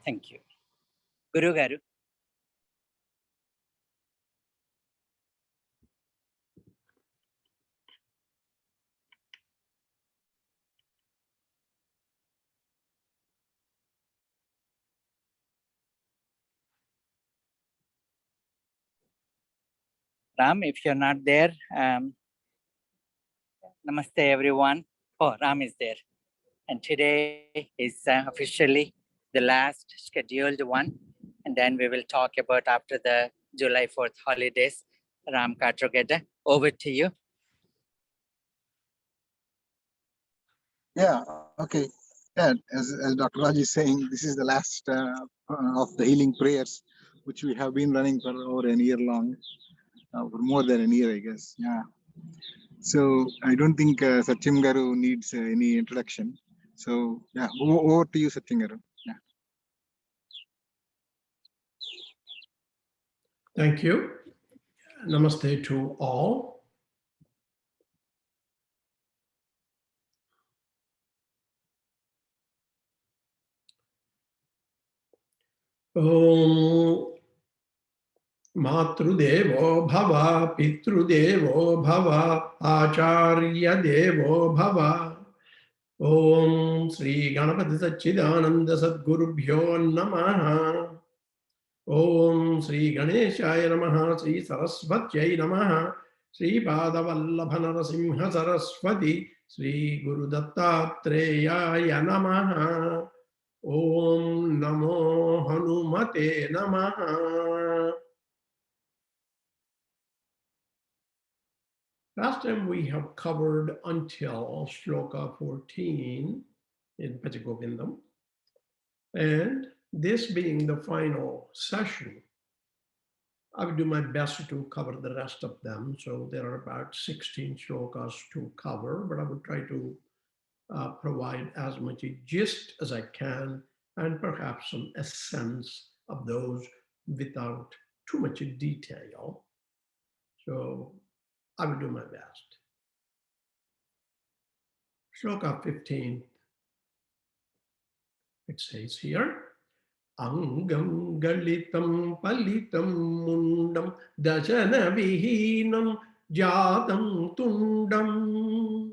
Thank you. Guru Garu. Ram, if you're not there, namaste everyone. Oh, Ram is there. And today is officially the last scheduled one. And then we will talk about after the July 4th holidays. Ram Katrogeda, over to you. Yeah, okay. Yeah, as Dr. Raj is saying, this is the last of the healing prayers, which we have been running for over a year long, for more than a year, I guess. Yeah. So I don't think Satyam Garu needs any introduction. So yeah, over to you, Satyam Garu. Yeah. Thank you. Namaste to all. Matrudevo bhava, pitrudevo bhava, acharya devo bhava. Om Sri Ganapati Satchidananda Sadgurubhyo Namaha. Om Sri Ganeshaya Namaha, Sri Saraswatyai Namaha, Sri Padavallabha Narasimha Saraswati, Sri Guru Dattatreya Namaha. Om Namo Hanumate Namaha. Last time we have covered until Shloka 14 in Pachagovindam. And this being the final session, I will do my best to cover the rest of them. So there are about 16 shlokas to cover, but I will try to provide as much a gist as I can and perhaps some essence of those without too much detail. So I will do my best. Shloka 15, it says here, Angam galitam palitam mundam dashana vihinam jatam tundam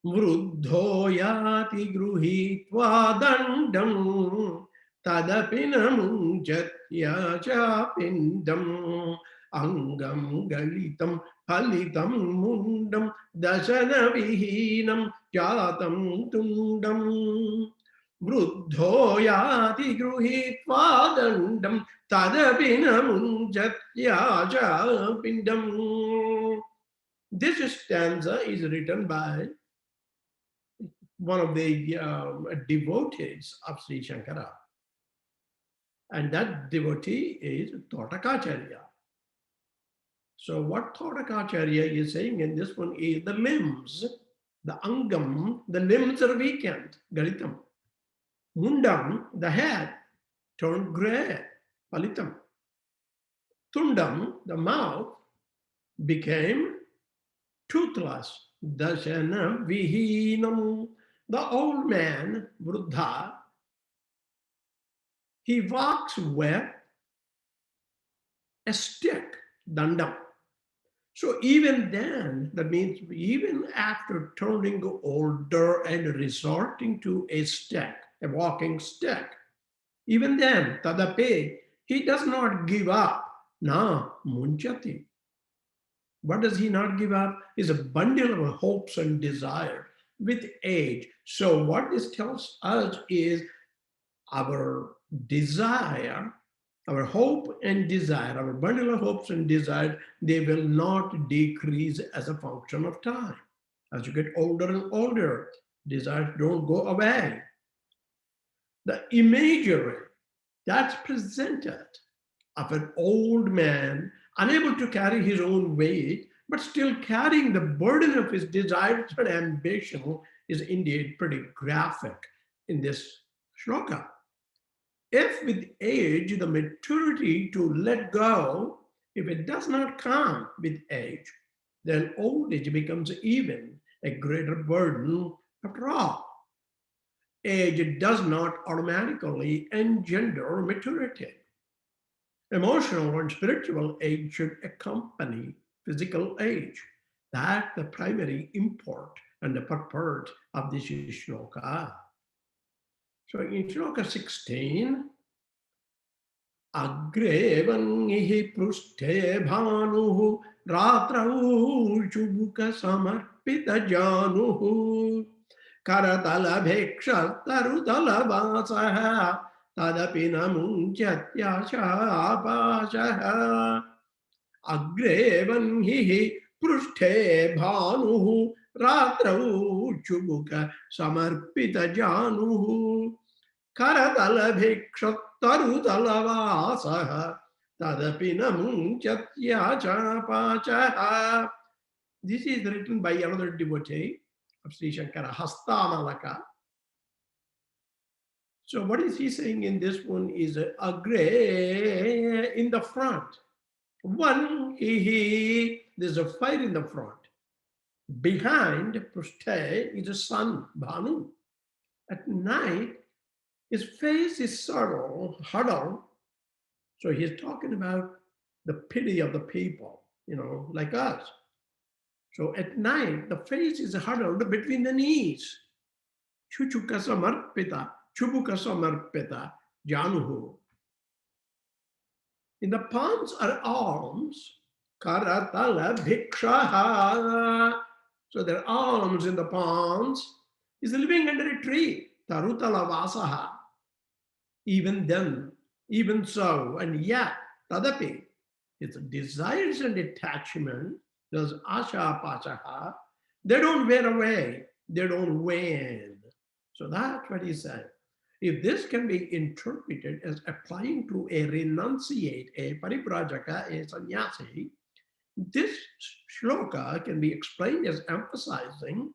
vruddho yati gruhitva dandam tadapinam jatya chapindam Angam galitam palitam mundam dashana vihinam jatam tundam Vruddho yati gruhitva dandam tadapinam jatya pindam. This stanza is written by one of the devotees of Sri Shankara. And that devotee is Totakacharya. So what Totakacharya is saying in this one is the limbs, the angam, the limbs are weakened, galitam. Mundam, the head, turned gray, palitam. Tundam, the mouth, became toothless, dashana vihinam. The old man, Vruddha, he walks with a stick, dandam. So even then, that means even after turning older and resorting to a stick, a walking stick, even then, tadape, he does not give up. Na munchati. What does he not give up? Is a bundle of hopes and desire with age. So what this tells us is our desire, our hope and desire, our bundle of hopes and desire, they will not decrease as a function of time. As you get older and older, desires don't go away. The imagery that's presented of an old man unable to carry his own weight, but still carrying the burden of his desires and ambition is indeed pretty graphic in this shloka. If with age, the maturity to let go, if it does not come with age, then old age becomes even a greater burden after all. age does not automatically engender maturity. Emotional and spiritual age should accompany physical age. That's the primary import and the purport of this shloka. So in shloka 16, Agre vangihi prushthe bhanuhu ratrau chubhuka samarpita januhu karatala bheksha tarutala vasaha tadapi namunchatyasha apashaha. Agre vanhihi prushthe bhanuhu ratrau chubhuka samarpita januhu karatala bheksha tarutala vasaha tadapi namunchatyasha apashaha. This is written by another devotee of Sri Shankara, Hastamalaka. So what is he saying in this one is Agre in the front. One, there's a fire in the front. Behind Prushthe is a sun, Bhanu. At night, his face is huddled. So he's talking about the pity of the people, like us. So at night, the face is huddled between the knees. Chuchuka samarpita, chubuka samarpita, januhu. In the palms are arms, karatala bhikshaha. So their arms in the palms is living under a tree, tarutala vasaha. Even then, even so, and yet, tadapi, its desires and attachment, those asha pachaha, they don't wear away, they don't wane. So that's what he said. If this can be interpreted as applying to a renunciate, a paribrajaka, a sannyasi, this shloka can be explained as emphasizing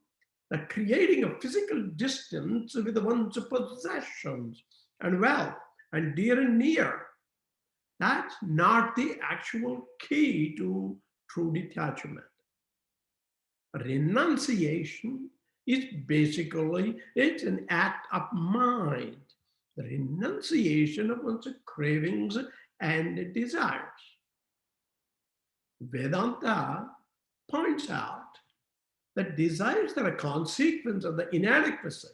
that creating a physical distance with one's possessions and wealth and dear and near, that's not the actual key to true detachment. Renunciation is basically, it's an act of mind, the renunciation of one's cravings and desires. Vedanta points out that desires are a consequence of the inadequacy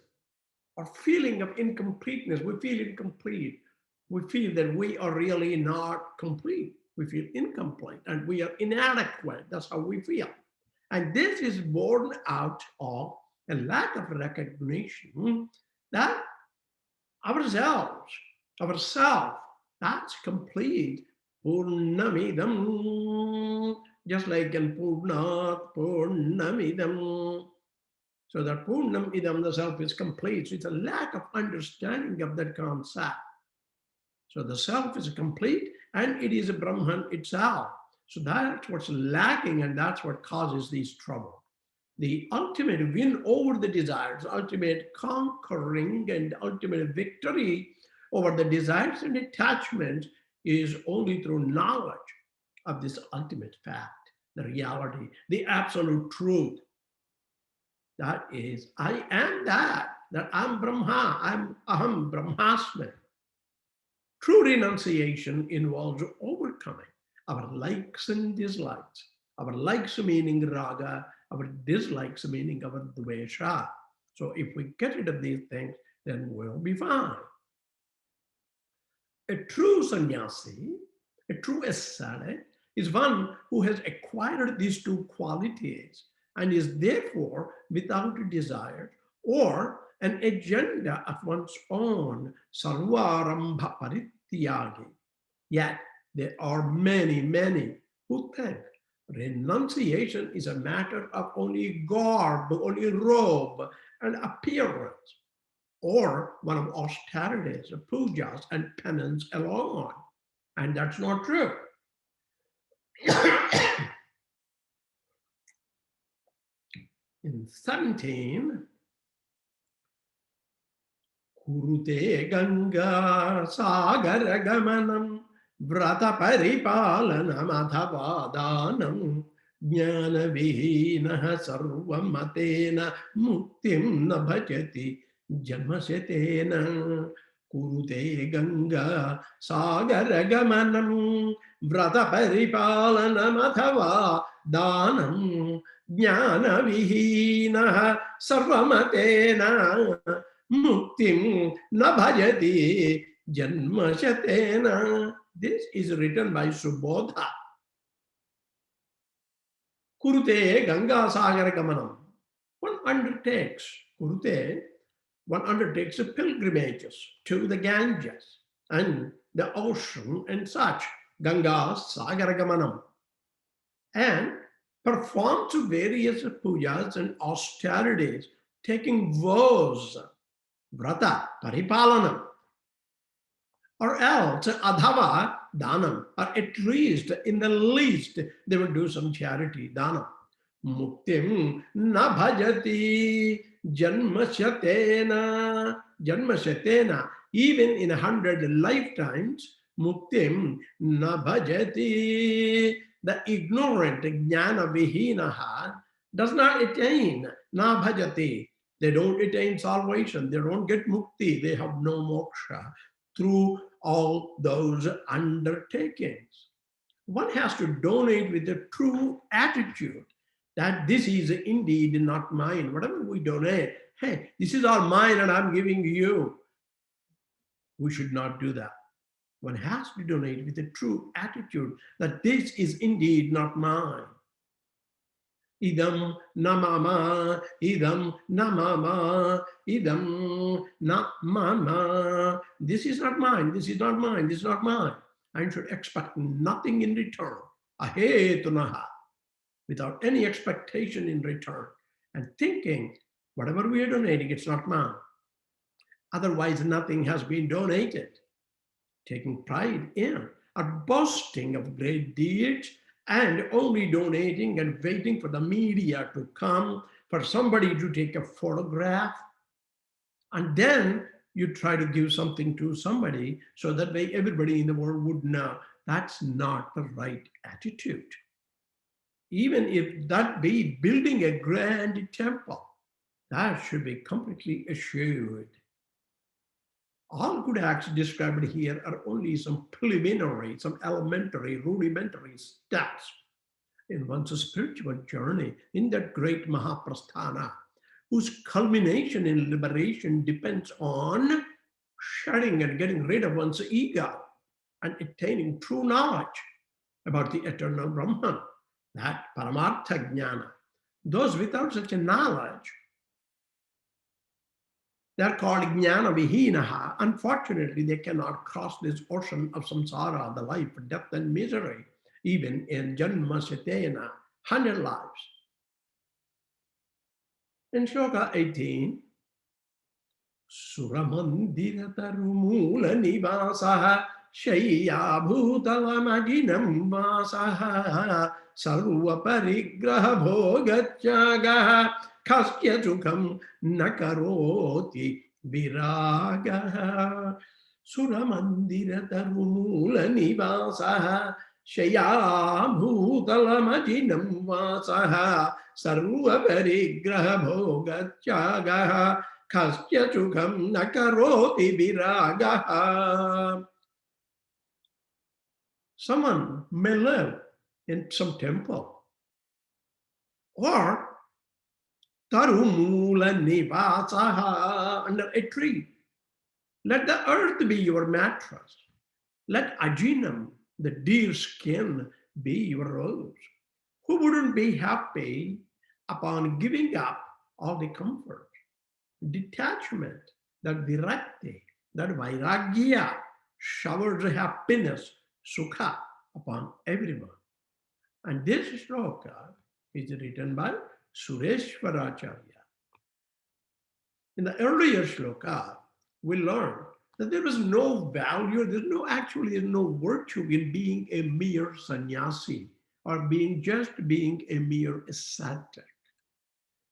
or feeling of incompleteness. We feel incomplete. We feel that we are really not complete. We feel incomplete and we are inadequate. That's how we feel. And this is born out of a lack of recognition that ourself, that's complete. Purnamidam, just like in Purnat, Purnamidam. So that Purnamidam, the self is complete. So it's a lack of understanding of that concept. So the self is complete and it is a Brahman itself. So that's what's lacking and that's what causes these trouble. The ultimate win over the desires, ultimate conquering and ultimate victory over the desires and attachment is only through knowledge of this ultimate fact, the reality, the absolute truth. That is, I am that I'm Brahma, I'm Aham Brahmasmi. True renunciation involves overcoming our likes and dislikes. Our likes meaning raga, our dislikes meaning our dvesha. So if we get rid of these things, then we'll be fine. A true sannyasi, a true ascetic, is one who has acquired these two qualities and is therefore without desire or an agenda of one's own, sarvarambha parityagi. Yet there are many, many who think renunciation is a matter of only garb, only robe and appearance, or one of austerities, pujas and penance alone. And that's not true. In 17, Kurute Ganga Sagara Gamanam Vrata Paripalanam Adhavadanam Jnana Vihinaha Sarvamatena Muktim Nabhajati Janmashetena kurute ganga sagara gamanam vrata paripalanam athava danam jnana vihina sarvamatena muktim na bhajati janmashetena. This is written by Subodha. Kurute ganga sagara gamanam. One undertakes kurute. One undertakes a pilgrimages to the Ganges and the ocean and such, Ganga, Sagaragamanam, and performs various pujas and austerities, taking vows, vrata, paripalanam, or else adhava, danam, or at least, in the least, they will do some charity, danam. Muktim na bhajati janmashatena, even in 100 lifetimes, muktim na bhajati, the ignorant jnana vihinaha does not attain na bhajati. They don't attain salvation, they don't get mukti, they have no moksha through all those undertakings. One has to donate with a true attitude that this is indeed not mine. Whatever we donate, hey, this is all mine and I'm giving you. We should not do that. One has to donate with a true attitude that this is indeed not mine. Idam namama, idam namama, idam namama. This is not mine, this is not mine, this is not mine. I should expect nothing in return. Ahetunaha, without any expectation in return. And thinking, whatever we are donating, it's not mine. Otherwise, nothing has been donated. Taking pride in or boasting of great deeds and only donating and waiting for the media to come, for somebody to take a photograph. And then you try to give something to somebody so that way everybody in the world would know. That's not the right attitude. Even if that be building a grand temple, that should be completely assured. All good acts described here are only some preliminary, some elementary, rudimentary steps in one's spiritual journey in that great Mahaprasthana, whose culmination in liberation depends on shedding and getting rid of one's ego and attaining true knowledge about the eternal Brahman, that Paramartha Jnana. Those without such a knowledge, they're called jnana vihinaha. Unfortunately, they cannot cross this ocean of samsara, the life of death and misery, even in janma shatena, 100 lives. In shloka 18, Suramandira tarumula nivasaha shayya bhutalamajinam vasaha sarva parigraha bhogachagaha kasya sukham nakaroti viragaha. Suramandira tarumula nivasaha shayya bhutalamajinam vasaha sarva parigraha bhogachagaha kasya sukham nakaroti viragaha. Someone may live in some temple or tarumula nivasaha, under a tree. Let the earth be your mattress. Let ajinam, the deer skin, be your rose. Who wouldn't be happy upon giving up all the comfort? Detachment, that virakti, that vairagya showers happiness, sukha, upon everyone. And this shloka is written by Sureshwaracharya. In the earlier shloka, we learned that there is no value, there's no virtue in being a mere sannyasi or being a mere ascetic.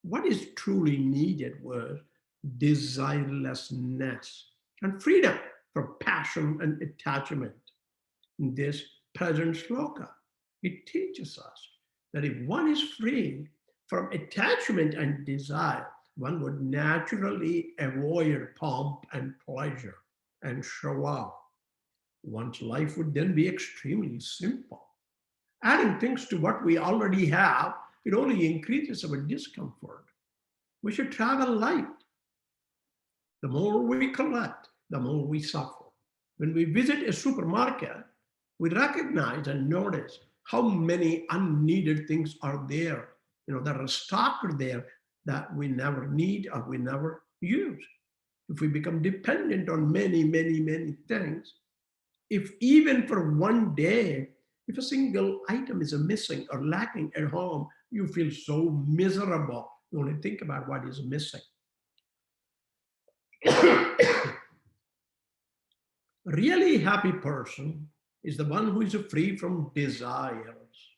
What is truly needed was desirelessness and freedom from passion and attachment. In this present shloka, it teaches us that if one is free from attachment and desire, one would naturally avoid pomp and pleasure and show off. One's life would then be extremely simple. Adding things to what we already have, it only increases our discomfort. We should travel light. The more we collect, the more we suffer. When we visit a supermarket, we recognize and notice how many unneeded things are there, that are stocked there that we never need or we never use. If we become dependent on many, many, many things, if even for one day, if a single item is missing or lacking at home, you feel so miserable. You only think about what is missing. Really happy person is the one who is free from desires.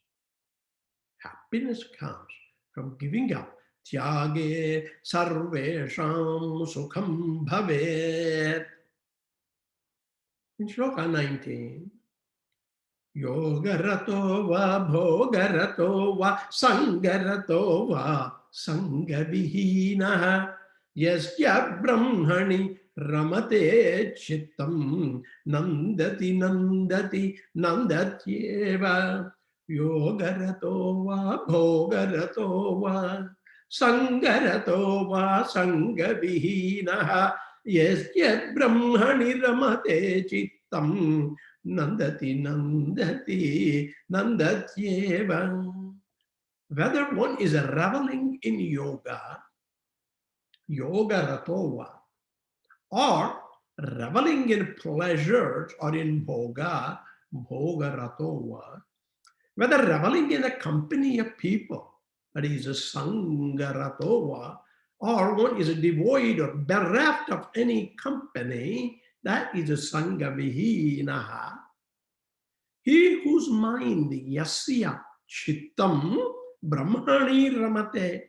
Happiness comes from giving up. Tyage sarvesham sukham bhavet. In Shloka 19, Yogarato va bhogarato va sangarato va sangavihinaha yasya brahmani ramate chittam nandati nandati nandatyeva Yogarato va bhogarato va sangarato va sangavihinaha yasya brahmani ramate chittam Nandati, Nandati, Nandatyeva. Whether one is reveling in yoga, yoga ratova, or reveling in pleasures or in bhoga, bhoga ratova, whether reveling in the company of people, that is a sangha ratova, or one is devoid or bereft of any company, that is a sangha vihinaha. He whose mind, yasya chittam brahmani ramate,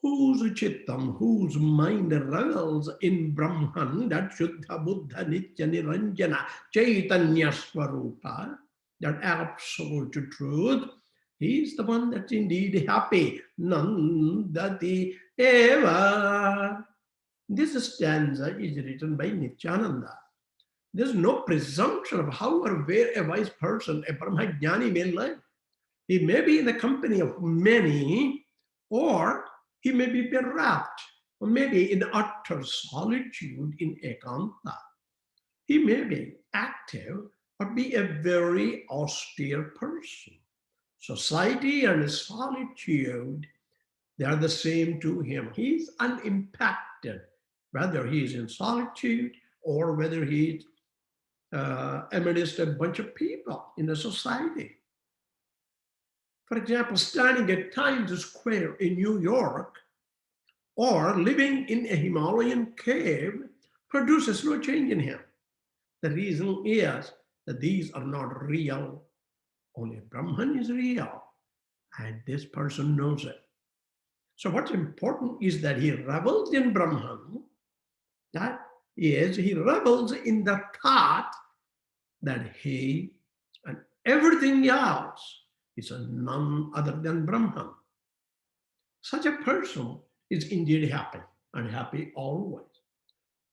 whose chittam, whose mind revels in Brahman, that Shuddha Buddha Nitya Niranjana Chaitanya Swarupa, that absolute truth, he is the one that's indeed happy. Nandati eva. This stanza is written by Nityananda. There's no presumption of how or where a wise person, a Brahmajnani may live. He may be in the company of many, or he may be bereft, or maybe in utter solitude in ekanta. He may be active or be a very austere person. Society and solitude, they are the same to him. He's unimpacted, whether he is in solitude or whether he's amidst a bunch of people in a society. For example, standing at Times Square in New York or living in a Himalayan cave produces no change in him. The reason is that these are not real. Only Brahman is real, and this person knows it. So what's important is that he revels in Brahman. That is, he revels in the thought that he and everything else is none other than Brahman. Such a person is indeed happy and happy always.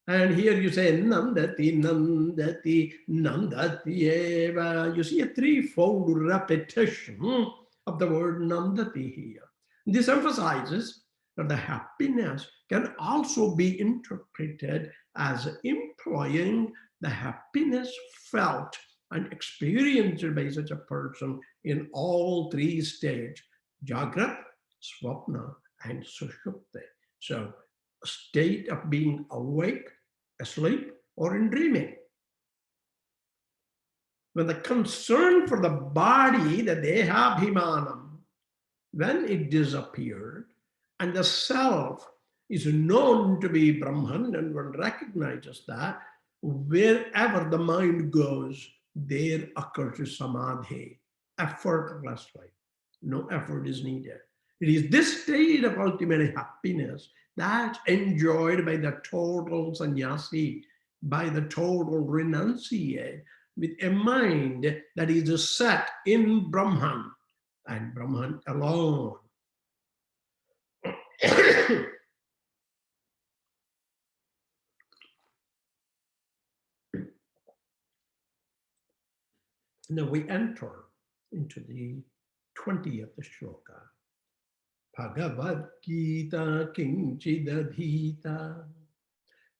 And here you say Nandati, Nandati, Nandati eva. You see a threefold repetition of the word Nandati here. This emphasizes that the happiness can also be interpreted as implying the happiness felt and experienced by such a person in all three stages, Jagrat, Swapna, and Sushupti. So, a state of being awake, asleep, or in dreaming. When the concern for the body, the dehabhimanam, when it disappeared, and the self is known to be Brahman, and one recognizes that, wherever the mind goes, there occurs samadhi, effortlessly. No effort is needed. It is this state of ultimate happiness that's enjoyed by the total sannyasi, by the total renunciate, with a mind that is set in Brahman and Brahman alone. Now we enter into the 20th shloka. Bhagavad Gita Kinchidadhita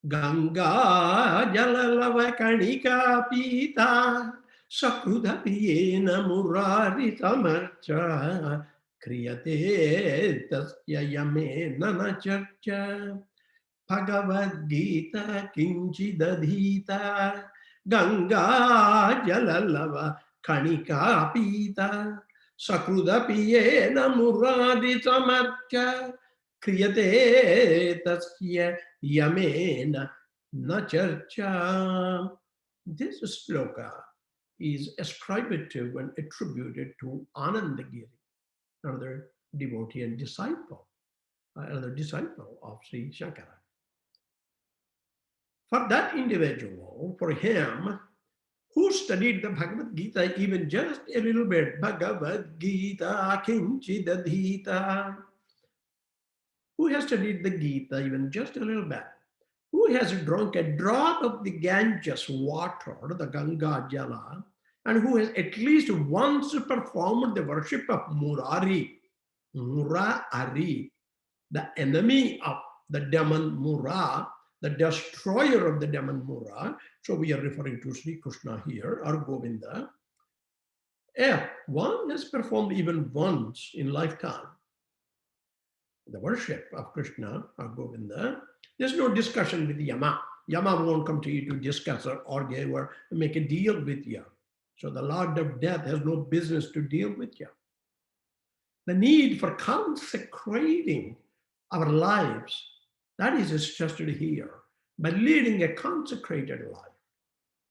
Ganga Jalalava Kanika Pita Sakrudapiyena Murari Tamarcha Kriyate Tasya Yame Nana Charcha Bhagavad Gita Kinchidadhita Ganga Jalalava Kanika Pita Sakrudapiyena Murari Tamarcha Kriyate Tasya Yamena Nacharcha. This sloka is ascribed to and attributed to Anandagiri, another devotee and disciple, another disciple of Sri Shankara. For that individual, for him, who studied the Bhagavad Gita even just a little bit, Bhagavad Gita Kinchidadhita, who has studied the Gita even just a little bit, who has drunk a drop of the Ganges water, the Ganga Jala, and who has at least once performed the worship of Murari, Murari, the enemy of the demon Mura, the destroyer of the demon Mura. So we are referring to Sri Krishna here, or Govinda. If one has performed even once in lifetime the worship of Krishna or Govinda, there's no discussion with Yama. Yama won't come to you to discuss or argue or make a deal with you. So the Lord of Death has no business to deal with you. The need for consecrating our lives, that is stressed here. By leading a consecrated life,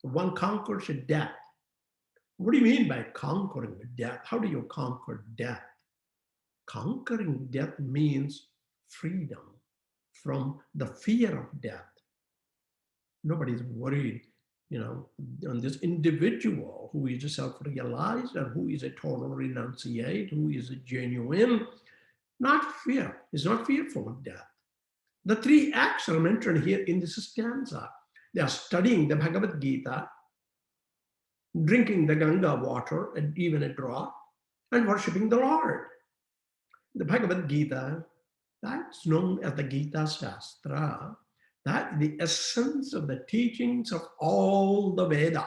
one conquers death. What do you mean by conquering death? How do you conquer death? Conquering death means freedom from the fear of death. Nobody's worried, on this individual who is self-realized and who is a total renunciate, who is a genuine, not fear, is not fearful of death. The three acts are mentioned here in this stanza. They are studying the Bhagavad Gita, drinking the Ganga water, and even a drop, and worshipping the Lord. The Bhagavad Gita, that's known as the Gita Shastra, that is the essence of the teachings of all the Vedas.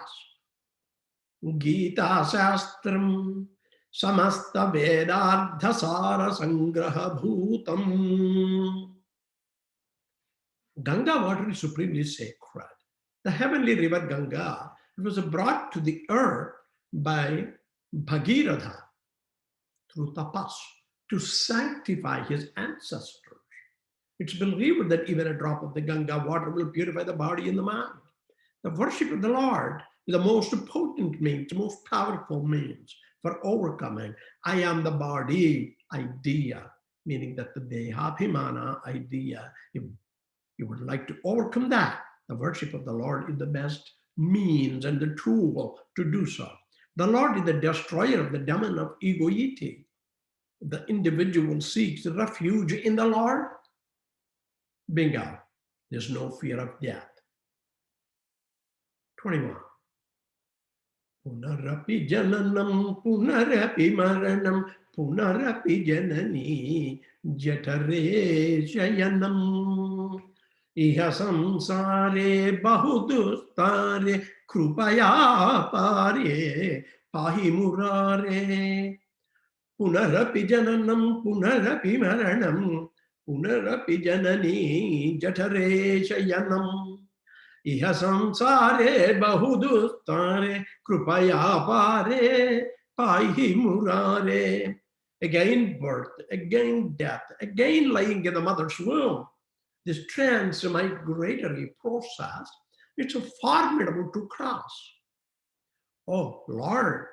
Gita Shastram Samasta Vedardha Sara Sangraha Bhutam. Ganga water is supremely sacred. The heavenly river Ganga, it was brought to the earth by Bhagiratha through tapas to sanctify his ancestors. It's believed that even a drop of the Ganga water will purify the body and the mind. The worship of the Lord is the most potent means, the most powerful means for overcoming I am the body idea, meaning that the Dehabhimana idea, if you would like to overcome that, the worship of the Lord is the best means and the tool to do so. The Lord is the destroyer of the demon of egoity. The individual seeks refuge in the Lord. Bingo. There's no fear of death. 21. Punarapi jananam, punarapi maranam, punarapi janani, jatare shayanam. Iha samsare bahudustare, krupaya pare, pahi murare. Punarapi jananam, punarapi maranam, punarapi janani, jatare shayanam. Iha samsare bahudustare, krupaya pare, pahi murare. Again birth, again death, again lying in the mother's womb. This transmigratory process, it's formidable to cross. Oh Lord,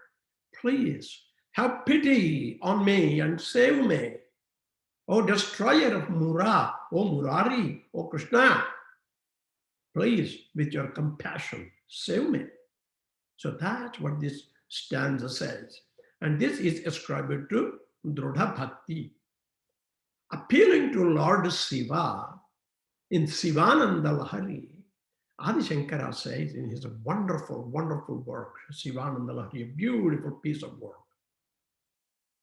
please have pity on me and save me. Oh destroyer of Mura, oh Murari, oh Krishna, please with your compassion, save me. So that's what this stanza says. And this is ascribed to Drodha Bhakti. appealing to Lord Shiva in Sivananda Lahari, Adi Shankara says in his wonderful, wonderful work, Sivananda Lahari, a beautiful piece of work.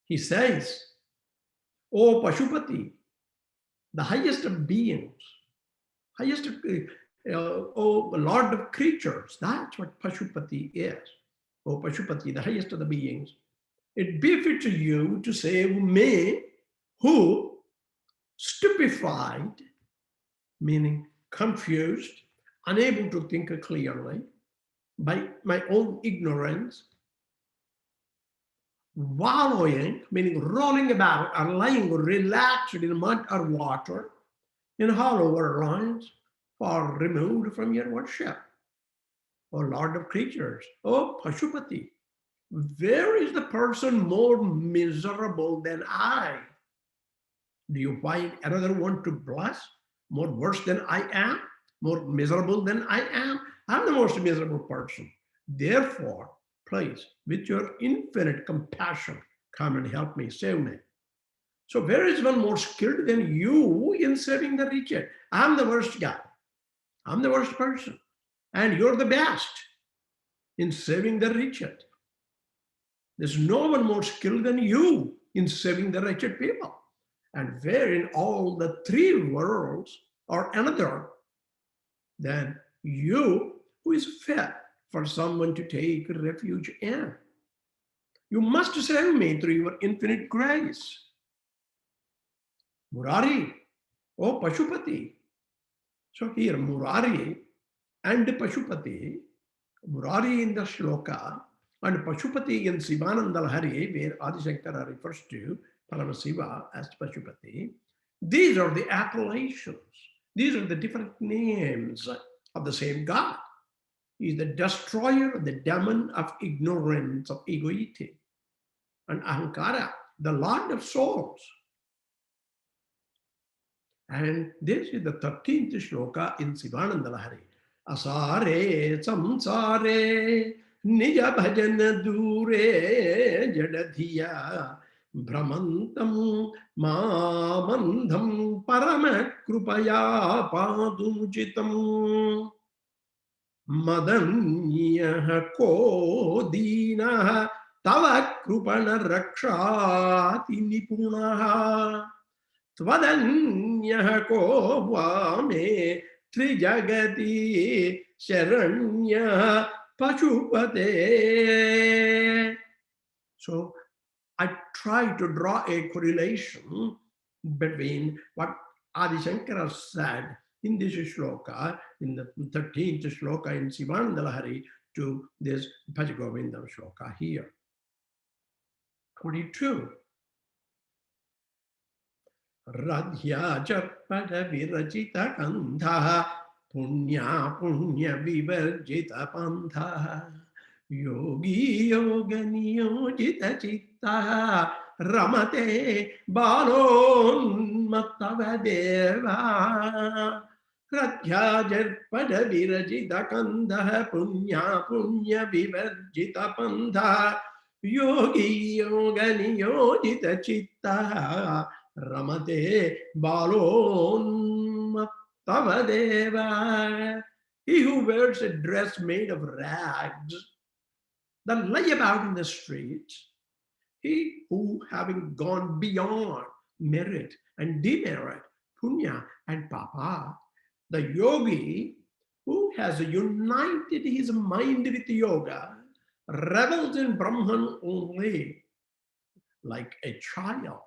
He says, O Pashupati, the highest of beings, highest of, O Lord of creatures, that's what Pashupati is. O Pashupati, the highest of the beings, it befits you to save me who, stupefied, meaning confused, unable to think clearly, by my own ignorance, wallowing, meaning rolling about or lying relaxed in mud or water, in hollow lines, far removed from your worship. O Lord of creatures, O Pashupati, where is the person more miserable than I? Do you find another one to bless? More worse than I am? More miserable than I am? I'm the most miserable person. Therefore, please, with your infinite compassion, come and help me, save me. So where is one more skilled than you in saving the wretched? I'm the worst guy. I'm the worst person. And you're the best in saving the wretched. There's no one more skilled than you in saving the wretched people. And where in all the three worlds or another than you who is fit for someone to take refuge in? You must save me through your infinite grace. Murari, oh Pashupati. So here Murari and Pashupati, Murari in the shloka and Pashupati in Sivananda Lahari, where Adi Shankara refers to Paramasiva as Pashupati. These are the appellations. These are the different names of the same God. He is the destroyer of the demon of ignorance, of egoity, and ahankara, the Lord of souls. And this is the 13th shloka in Sivananda Lahari. Asare samsare nija bhajan dure jadadhiya Brahmantam mamandham paramakrupaja padujitam madanyah ko deenah tava krupana rakshati nipunaha Tvadanyah ko vame trijagati sharanya pachupate. So I try to draw a correlation between what Adi Shankara said in this shloka, in the 13th shloka in Sivananda Lahari, to this Bhajagovindam shloka here. 22. Radhya Jarpada Virajita Kandha Punya Punya Vivarjita Pantha Yogi Yoga Niyojita Chitta Ramate Balon Matavadeva Radhya Jarpada Virajita Kandha Punya Punya Vivarjita Pantha Yogi Yoga Niyojita Chitta Ramate Balon Tavadeva. He who wears a dress made of rags that lay about in the streets, he who, having gone beyond merit and demerit, punya and papa, the yogi who has united his mind with yoga, revels in Brahman only, like a child,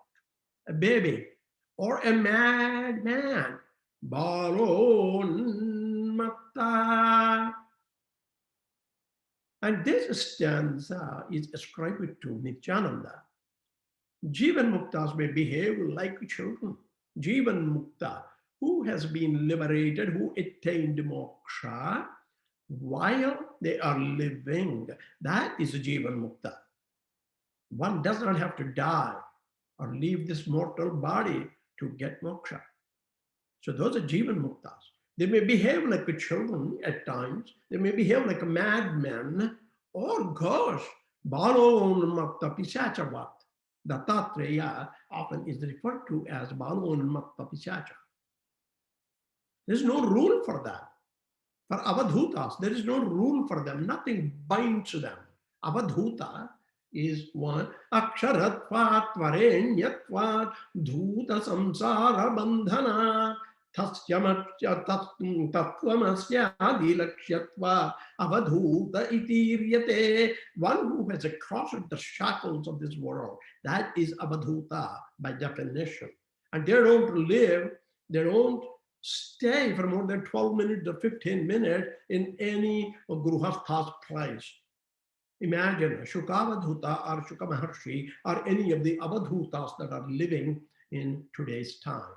a baby, or a madman. Balon Mata. And this stanza is ascribed to Nityananda. Jivan Muktas may behave like children. Jivan Mukta, who has been liberated, who attained moksha, while they are living. That is Jivan Mukta. One does not have to die or leave this mortal body to get moksha. So those are Jivan Muktas. They may behave like children at times. They may behave like a madman, or gosh, Balon Mukta Pisachavat. Dattatreya often is referred to as Balonmatta Pisacha. There is no rule for that. For Avadhutas, there is no rule for them. Nothing binds them. Avadhuta is one. Aksharatvat varenyatvat dhuta samsara bandhana tasyamatya tattvamasya adilaksyatva avadhuta itiryate. One who has crossed the shackles of this world, that is Avadhuta by definition. And they don't live, they don't stay for more than 12 minutes or 15 minutes in any Gruhastha's place. Imagine Shukavadhuta or Shuka Maharshi or any of the Avadhutas that are living in today's time.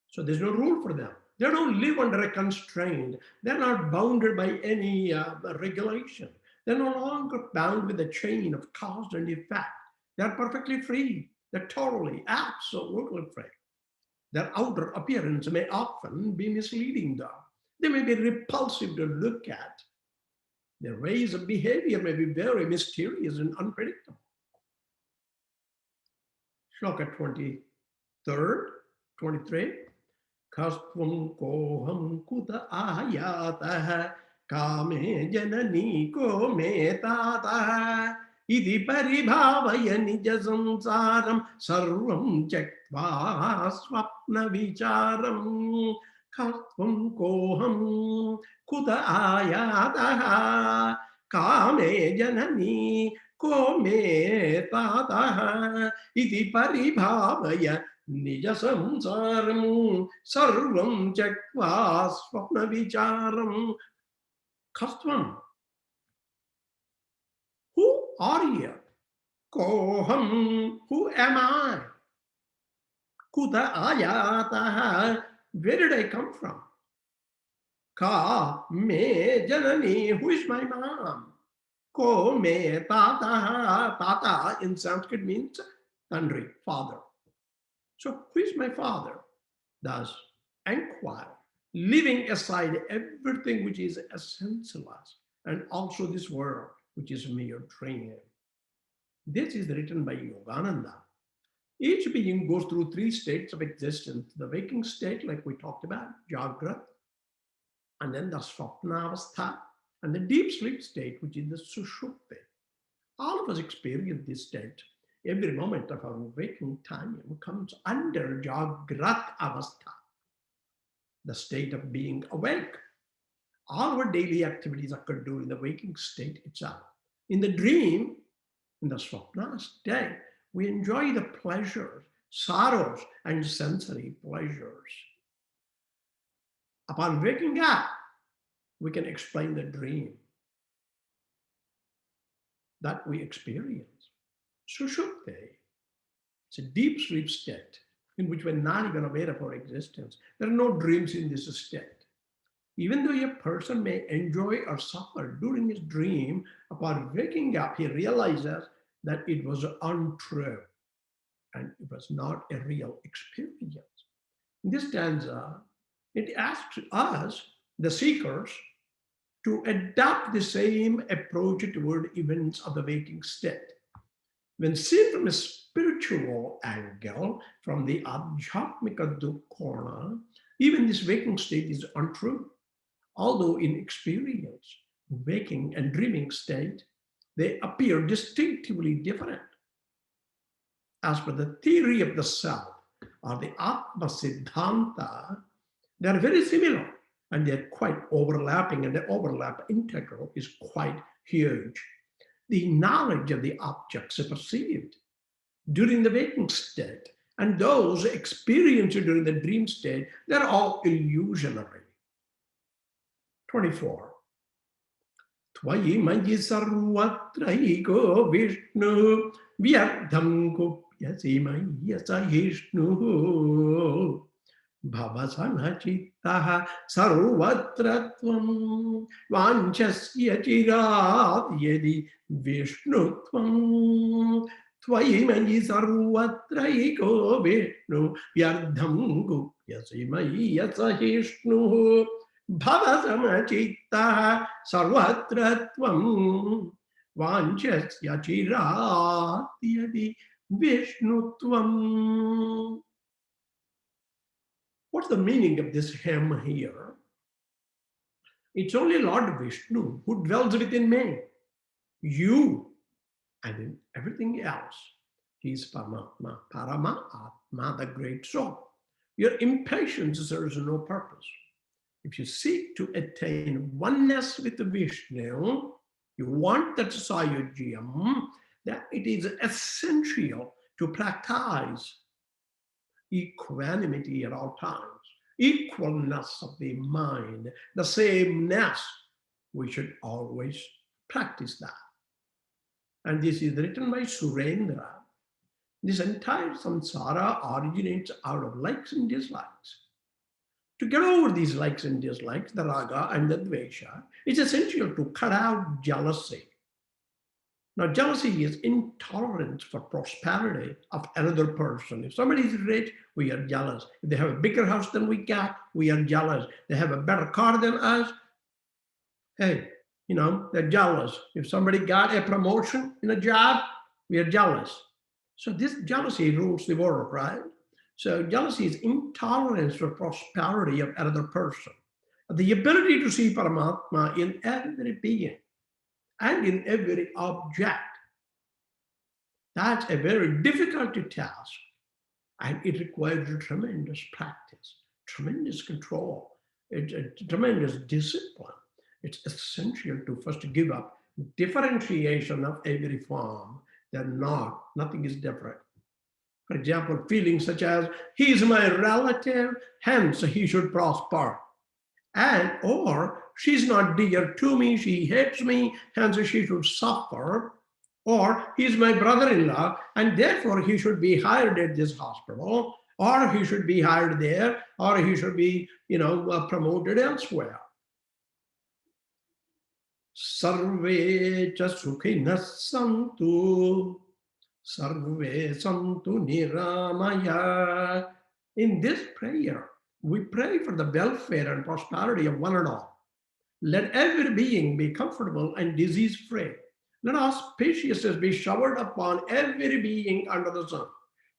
So there's no rule for them. They don't live under a constraint. They're not bounded by any regulation. They're no longer bound with a chain of cause and effect. They're perfectly free. They're totally, absolutely free. Their outer appearance may often be misleading, though. They may be repulsive to look at. Their ways of behavior may be very mysterious and unpredictable. Shloka 23. Kastvam koham kuta ayatah kame janani ko me tatah idi paribhavaya nija samsaram sarvam tyaktva swapna vicharam. Kastvam koham kuta ayatah kame janani ko me tatah idi paribhavaya Nija samsaram sarvam tyaktva swapna vicharam. Kastvam. Who are you? Koham. Who am I? Kuta ayataha. Where did I come from? Ka me janani. Who is my mom? Ko me tataha. Tata in Sanskrit means Tandri, father. So who is my father? Thus, inquire, leaving aside everything which is essentialist and also this world, which is mere dream. This is written by Yogananda. Each being goes through three states of existence: the waking state, like we talked about, Jagrat, and then the Swapnavastha, and the deep sleep state, which is the Sushupti. All of us experience this state. Every moment of our waking time comes under Jagrat Avastha, the state of being awake. All our daily activities occur during the waking state itself. In the dream, in the Swapna state, we enjoy the pleasures, sorrows, and sensory pleasures. Upon waking up, we can explain the dream that we experience. Sushupti, it's a deep sleep state in which we're not even aware of our existence. There are no dreams in this state. Even though a person may enjoy or suffer during his dream, upon waking up, he realizes that it was untrue and it was not a real experience. In this stanza, it asks us, the seekers, to adopt the same approach toward events of the waking state. When seen from a spiritual angle, from the Adhyatmika Dukkhana, even this waking state is untrue. Although in experience, waking and dreaming state, they appear distinctively different. As per the theory of the self, or the Atma Siddhanta, they are very similar and they're quite overlapping, and the overlap integral is quite huge. The knowledge of the objects are perceived during the waking state, and those experienced during the dream state, they're all illusionary. 24. Tvayi mayi sarvatraiko Vishnu vyardham kupyasi mayasa Vishnu bhavasana chittaha sarvatratvam vanchasya chirat yadi Vishnutvam Tvayi mayi sarvatraiko Vishnu vyardham kupyasi mayasa Vishnu Bhavasana chitta sarvatratvam vanchasya chirat yadi Vishnutvam. What's the meaning of this hymn here? It's only Lord Vishnu who dwells within me, you, and in everything else. He is Paramatma, Paramatma, the great soul. Your impatience serves no purpose. If you seek to attain oneness with Vishnu, you want that Sayujiam, that it is essential to practice equanimity at all times, equalness of the mind, the sameness. We should always practice that. And this is written by Surendra. This entire samsara originates out of likes and dislikes. To get over these likes and dislikes, the raga and the dvesha, it's essential to cut out jealousy. Now, jealousy is intolerance for prosperity of another person. If somebody is rich, we are jealous. If they have a bigger house than we got, we are jealous. They have a better car than us, hey, they're jealous. If somebody got a promotion in a job, we are jealous. So this jealousy rules the world, right? So jealousy is intolerance for prosperity of another person. The ability to see Paramatma in every being and in every object. That's a very difficult task. And it requires a tremendous practice, tremendous control, a tremendous discipline. It's essential to first give up differentiation of every form. Nothing is different. For example, feelings such as, he is my relative, hence he should prosper. Or she's not dear to me, she hates me, hence she should suffer. Or he's my brother-in-law, and therefore he should be hired at this hospital, or he should be hired there, or he should be, promoted elsewhere. Sarve cha sukhinas santu, sarve santu niramaya. In this prayer, we pray for the welfare and prosperity of one and all. Let every being be comfortable and disease-free. Let auspiciousness be showered upon every being under the sun.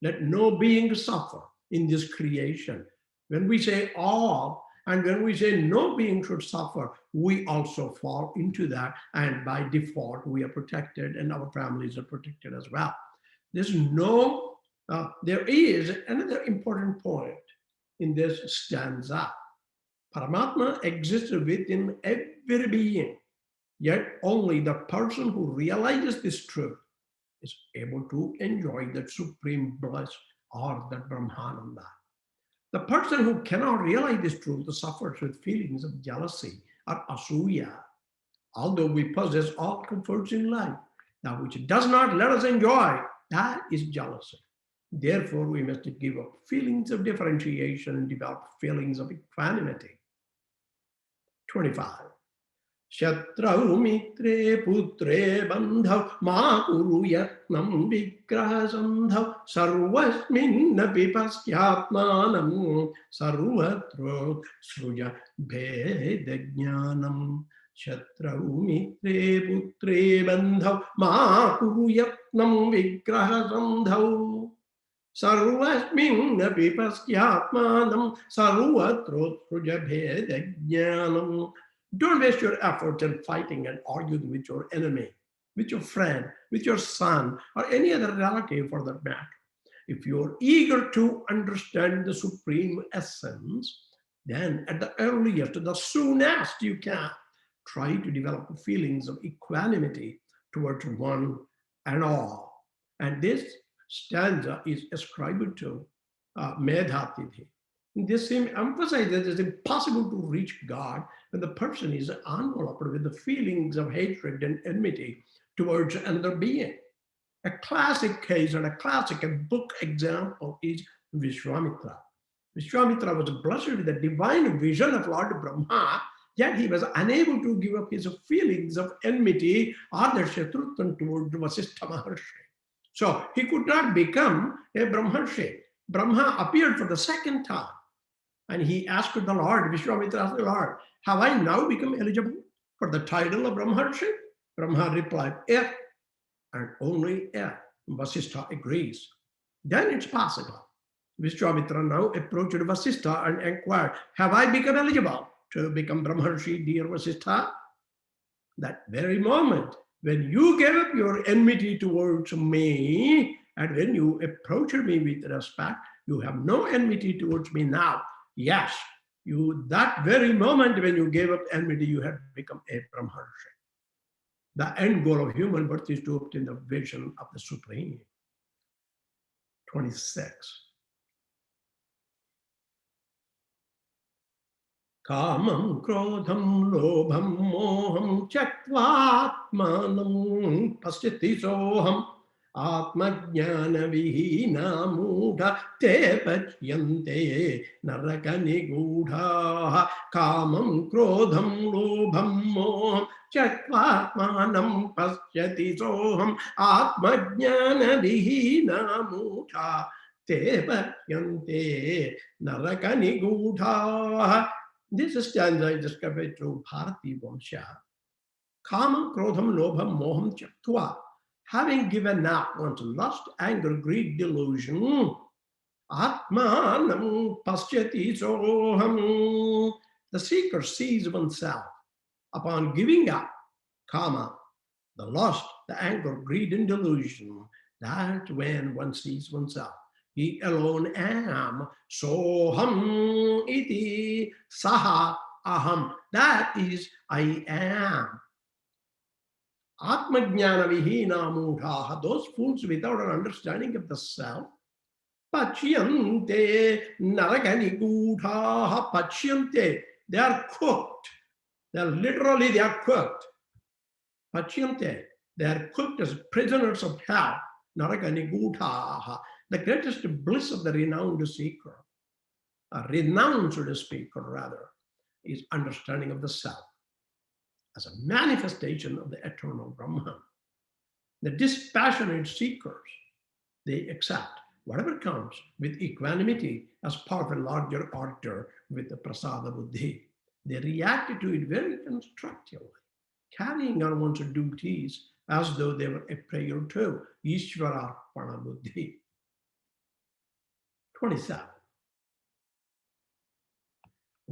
Let no being suffer in this creation. When we say all, and when we say no being should suffer, we also fall into that. And by default, we are protected and our families are protected as well. There is another important point in this stanza. Paramatma exists within every being, yet only the person who realizes this truth is able to enjoy that supreme bliss or that Brahmananda. The person who cannot realize this truth suffers with feelings of jealousy or asuya. Although we possess all comforts in life, that which does not let us enjoy, that is jealousy. Therefore, we must give up feelings of differentiation and develop feelings of equanimity. 25. Shatrau mitre putre bandhav ma kuru yatnam vigraha sandhav sarvasminnapi pasyatmanam sarvatro sruja bhedajnanam. Shatrau mitre putre bandhav ma kuru yatnam vigraha sandhav sarvasminnapi pasyatmanam sarvatro sruja bhedajnanam. Don't waste your efforts in fighting and arguing with your enemy, with your friend, with your son, or any other relative for that matter. If you're eager to understand the supreme essence, then at the earliest, the soonest you can, try to develop feelings of equanimity towards one and all. And this stanza is ascribed to Medhatidhi. This emphasizes that it's impossible to reach God when the person is enveloped with the feelings of hatred and enmity towards another being. A classic case and a classic book example is Vishwamitra. Vishwamitra was blessed with the divine vision of Lord Brahma, yet he was unable to give up his feelings of enmity or the shatrutvan towards Vasishtha Maharshi. So he could not become a Brahmarshi. Brahma appeared for the second time. And he asked the Lord, Vishwamitra asked the Lord, have I now become eligible for the title of Brahmarshi? Brahma replied, if and only if Vasishtha agrees. Then it's possible. Vishwamitra now approached Vasishtha and inquired, have I become eligible to become Brahmarshi, dear Vasishtha? That very moment, when you gave up your enmity towards me, and when you approached me with respect, you have no enmity towards me now. Yes, that very moment when you gave up enmity, you had become a Brahmarshi. The end goal of human birth is to obtain the vision of the Supreme. 26. Kamam krodham lobham moham chakvatmanam pasyati soham atmajnana vihina mudha te pachyante narakani gudha. Kamam krodham lobham moham chakvatmanam pasyati soham atmajnana vihina mudha te pachyante narakani gudha. This stanza is discovered through Bharati Vamsha. Kama, Krodham, Lobham, Moham, Chaktva. Having given up one's lust, anger, greed, delusion, Atmanam Pasyati Soham. The seeker sees oneself. Upon giving up Kama, the lust, the anger, greed, and delusion, that's when one sees oneself. He alone am. Soham iti saha aham. That is, I am. Atmajnana vihina mudhaha. Those fools without an understanding of the self. Pachyante naragani gudhaha. Pachyante. They are cooked. They are cooked. Pachyante. They are cooked as prisoners of hell. Naragani gudhaha. The greatest bliss of the renowned seeker, a renounced speaker rather, is understanding of the self as a manifestation of the eternal Brahman. The dispassionate seekers, they accept whatever comes with equanimity as part of a larger order with the prasada buddhi. They react to it very constructively, carrying on one's duties as though they were a prayer to Ishvara Pana Buddhi. 27.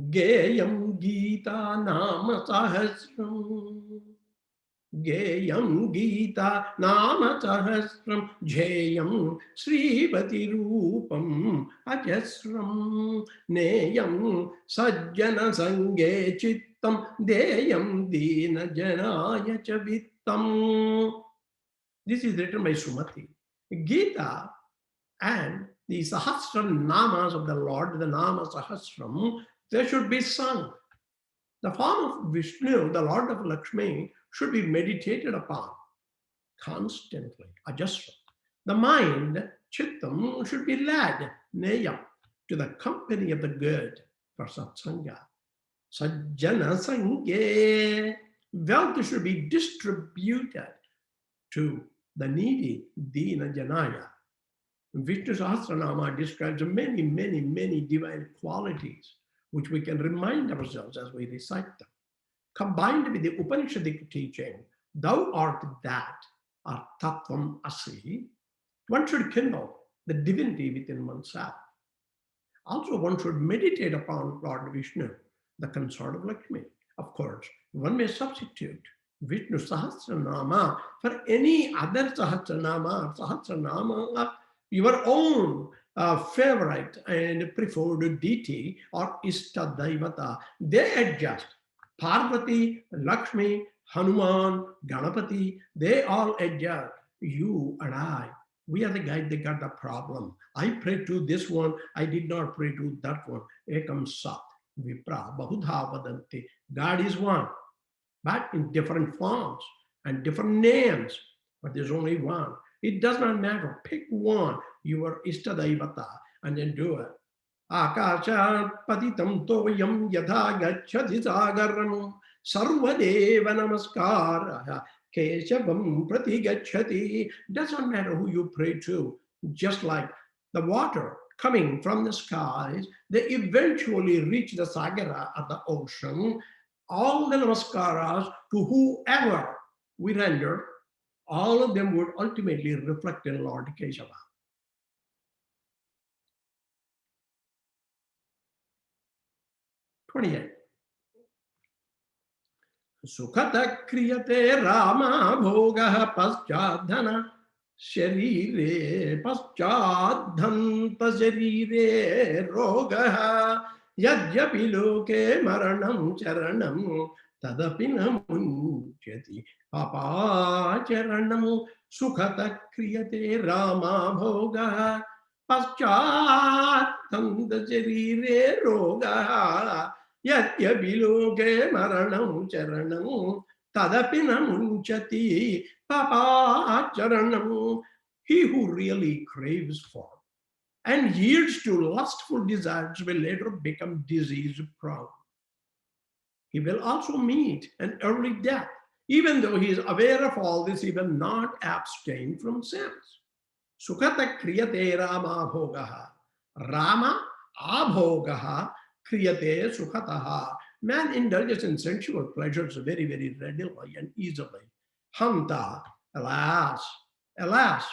Geyam Gita Nama Sahasram. Geyam Gita Nama Sahasram. Jayam Srivati Rupam Ajasram. Neyam Sajjana Sange Chittam. Deyam Dina Janaya Chavittam. This is written by Sumati. Gita and the Sahasra Namas of the Lord, the Nama Sahasram, they should be sung. The form of Vishnu, the Lord of Lakshmi, should be meditated upon constantly, ajasra. The mind, chittam, should be led, neyam, to the company of the good for satsanga. Sajjana sange, wealth should be distributed to the needy, dina janaya. Vishnu Sahasranama describes many, many, many divine qualities which we can remind ourselves as we recite them. Combined with the Upanishadic teaching, thou art that, or tattvam asi, one should kindle the divinity within oneself. Also, one should meditate upon Lord Vishnu, the consort of Lakshmi. Of course, one may substitute Vishnu Sahasranama for any other Sahasranama, your own favorite and preferred deity or Ishta Daivata. They adjust. Parvati, Lakshmi, Hanuman, Ganapati, they all adjust. You and I, we are the guys that got the problem. I pray to this one, I did not pray to that one. Ekam Sat, Vipra, Bahudha Vadanti. God is one, but in different forms and different names, but there's only one. It does not matter. Pick one, your Ishtadaivata, and then do it. Akasha patitam toyam yatha gacchati sagaram sarvadeva namaskara keshavam prati gacchati. Doesn't matter who you pray to. Just like the water coming from the skies, they eventually reach the sagara of the ocean. All the namaskaras to whoever we render all of them would ultimately reflect in Lord Keshava. Sukhata kriyate rama bhoga paschadhana sharire paschadhanta sharire roga yadyapi loke maranam charanam tadapi namunchati papa charanam sukhata kriyate rama bhoga paschadhanta sharire roga Yatyapi loke maranam charanam tadapi namunchati papa charanam. He who really craves for and yields to lustful desires will later become disease prone. He will also meet an early death. Even though he is aware of all this, he will not abstain from sins. Sukhata kriyate rama bhogaha. Rama abhogaha kriyate sukhataha. Man indulges in sensual pleasures very, very readily and easily. Hanta, alas, alas.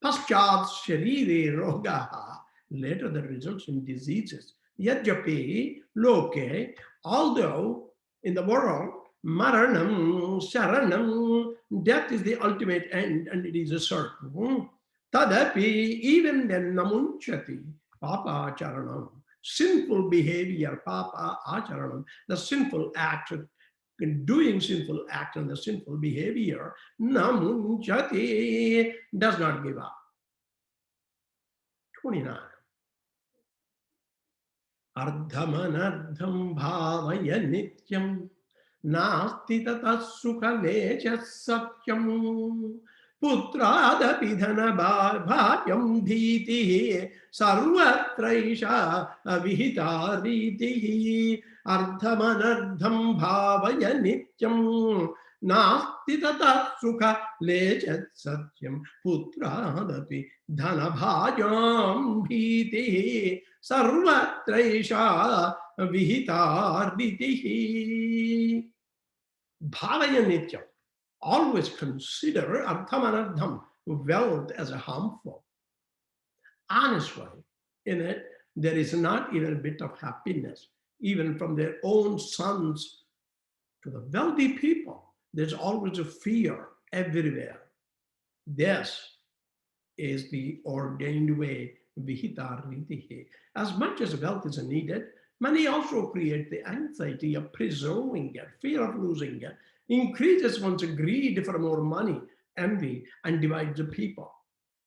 Paschat sharire rogaha. Later that results in diseases. Yadjapi loke, although in the world, maranam sharanam, death is the ultimate end and it is a certain. Tadapi, even then namunchati, papa charanam, sinful behavior, papa acharanam, the sinful action, doing sinful act and the sinful behavior, namunchati, does not give up. 29. Ardhamanardham bhavaya nityam nasti tata sukhalecha satyam putradapi dhana bhavyam dhiti sarvatraisha avihita ritihi ardhamanardham bhavaya nityam nasti tata sukhalecha satyam putradapi dhana bhavyam dhiti sarvatraisha vihitarvitihi. Bhavaya nityam. Always consider artham anardham, wealth as a harmful. Honestly, in it, there is not even a bit of happiness, even from their own sons to the wealthy people. There's always a fear everywhere. This is the ordained way. As much as wealth is needed, money also creates the anxiety of preserving it, fear of losing it, increases one's greed for more money, envy, and divides the people.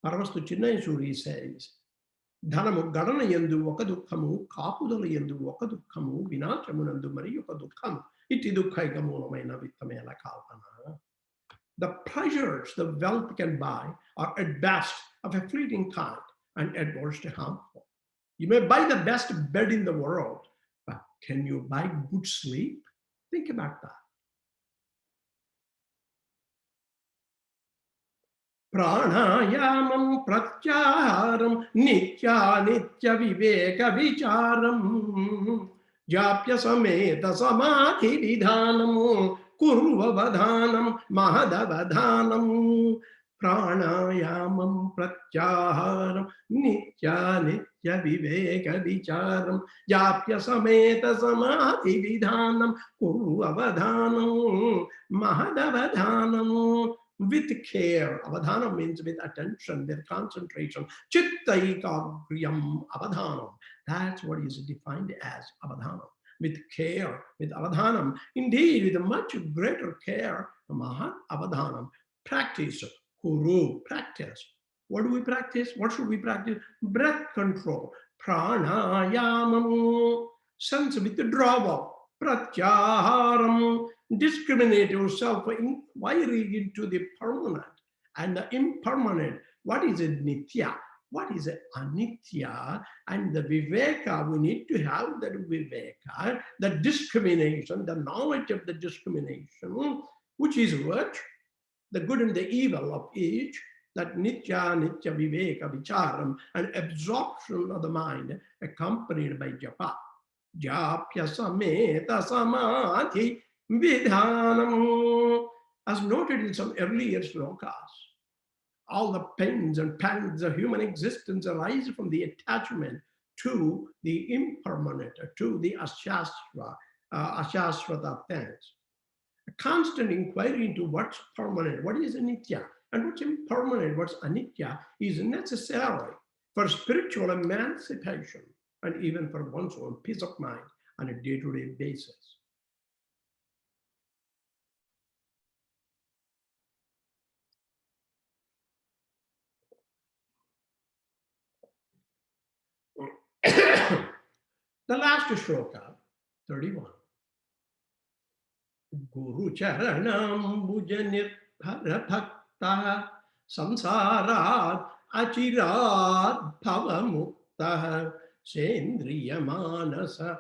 Paravastu Chinnayasuri says, Dhanamu Gadana Yandu Wakadukhamu, Kapudala Yandu Wakadukhamu, Vinachamunandu Mariyukadukhamu, Itidukhaikamunamaina Vitamela Kalpana. The pleasures the wealth can buy are at best of a fleeting kind and at worst harmful. You may buy the best bed in the world, but can you buy good sleep? Think about that. Pranayamam pratyaharam nitya nitya viveka vicharam japya sameta samadhi vidhanam kurvavadhanam mahadavadhanam pranayamam pratyaharam nitya nitya viveka vicharam japya sameta samadhi vidhanam kurvavadhanam mahadavadhanam. With care, avadhanam means with attention, with concentration. Chitta ekagriyam avadhanam. That's what is defined as avadhanam. With care, with avadhanam. Indeed, with a much greater care, mahat avadhanam. Practice, kuru, practice. What do we practice? What should we practice? Breath control. Pranayamam. Sense withdrawal. Pratyaharam. Discriminate yourself for inquiry into the permanent and the impermanent. What is a nitya? What is a anitya? And the viveka, we need to have that viveka, the discrimination, the knowledge of the discrimination, which is what? The good and the evil of each, that nitya, nitya viveka vicharam, an absorption of the mind accompanied by japa. Japya sameta samadhi vidhanam. As noted in some earlier slokas, all the pains and pangs of human existence arise from the attachment to the impermanent, to the ashashvata things. A constant inquiry into what's permanent, what is anitya, and what's impermanent, what's anitya, is necessary for spiritual emancipation and even for one's own peace of mind on a day-to-day basis. The last shloka, 31. Guru charanam bhujanirphara bhakta samsarat achirat bhavamukta sendriyamanasa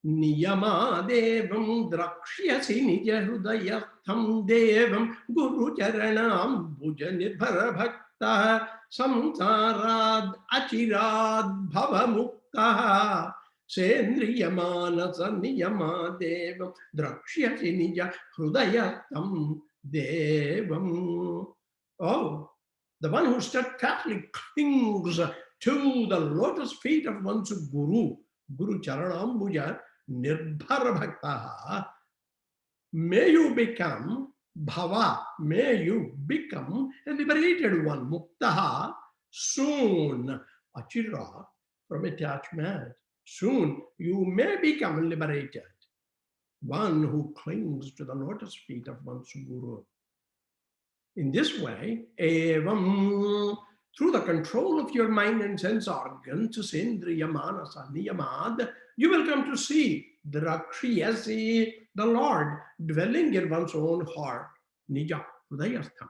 niyamadevam drakshyasi nijahrudayartham devam guru charanam bhujanirphara bhakta samsarat achirat bhavamukta Sendriyamanasa niyamadevam drakshyasi nija hrudayatam devam. Oh, the one who steadfastly clings to the lotus feet of one's Guru, Guru Charanambuja Nirbhara Bhaktaha, may you become bhava, may you become a liberated one, muktaha, soon, achira, from attachment. Soon you may become liberated, one who clings to the lotus feet of one's Guru. In this way, evam, through the control of your mind and sense organs, sendriya manasa niyamad, you will come to see Drakshiyasi, the Lord, dwelling in one's own heart, nija hridayastham.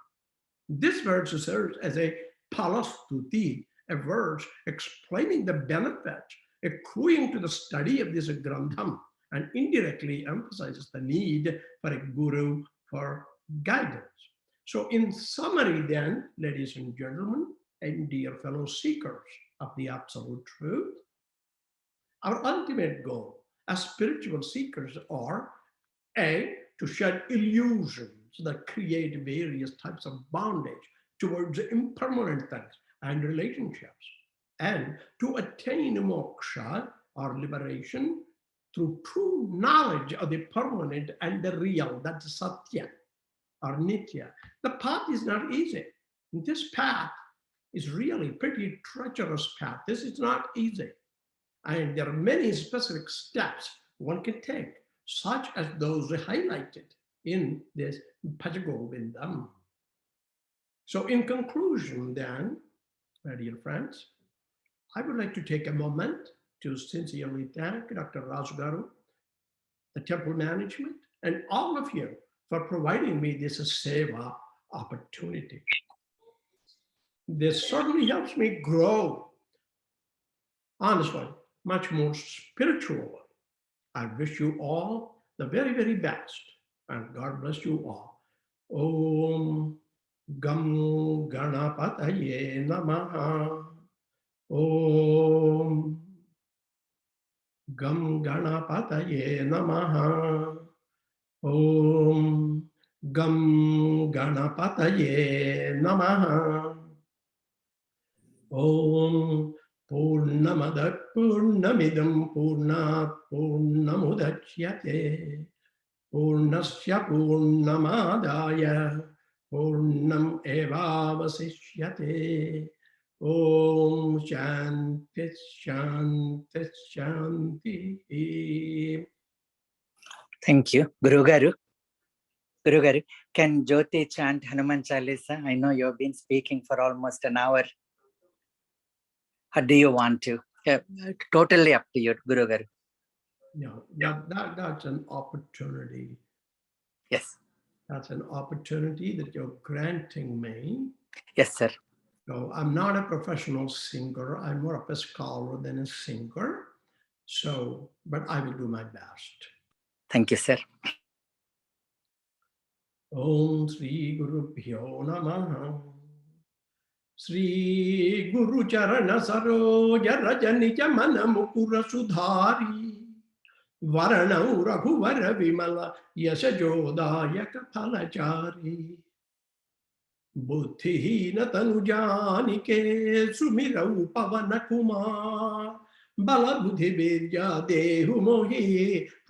This verse serves as a palastuti, a verse explaining the benefits accruing to the study of this grantham, and indirectly emphasizes the need for a guru for guidance. So in summary then, ladies and gentlemen, and dear fellow seekers of the absolute truth, our ultimate goal as spiritual seekers are A, to shed illusions that create various types of bondage towards impermanent things and relationships, and to attain moksha or liberation through true knowledge of the permanent and the real, that's satya or nitya. The path is not easy. This path is really pretty treacherous path. This is not easy. And there are many specific steps one can take, such as those highlighted in this Bhajagovindam. So in conclusion then, my dear friends, I would like to take a moment to sincerely thank Dr. Rajgaru, the temple management, and all of you for providing me this seva opportunity. This certainly helps me grow, honestly, much more spiritually. I wish you all the very, very best, and God bless you all. Om Gam Ganapataye Namaha. Om Gam Ganapataye Namaha. Om Gam Ganapataye Namaha. Om Purnamada Purnamidam Purnat Purnamudachyate Purnasya Purnamadaya Purnam Evavasishyate. Om Shanti Shanti Shanti. Thank you. Guru Garu, can Jyoti chant Hanuman Chalisa? I know you've been speaking for almost an hour. How do you want to? Totally up to you, Guru Garu. No, that's an opportunity. Yes. That's an opportunity that you're granting me. Yes, sir. So I'm not a professional singer. I'm more of a scholar than a singer. So, but I will do my best. Thank you, sir. Om Sri Guru Bhyo Namaha. Sri Guru Charana Saroja Rajanija Mana Mukura Sudhari. वरणौ रघुवर विमल यशजोदायक फलचारी बुद्धिहीन तनु जानिके सुमिरौ पवन कुमार बल बुद्धि विद्या देहु मोहि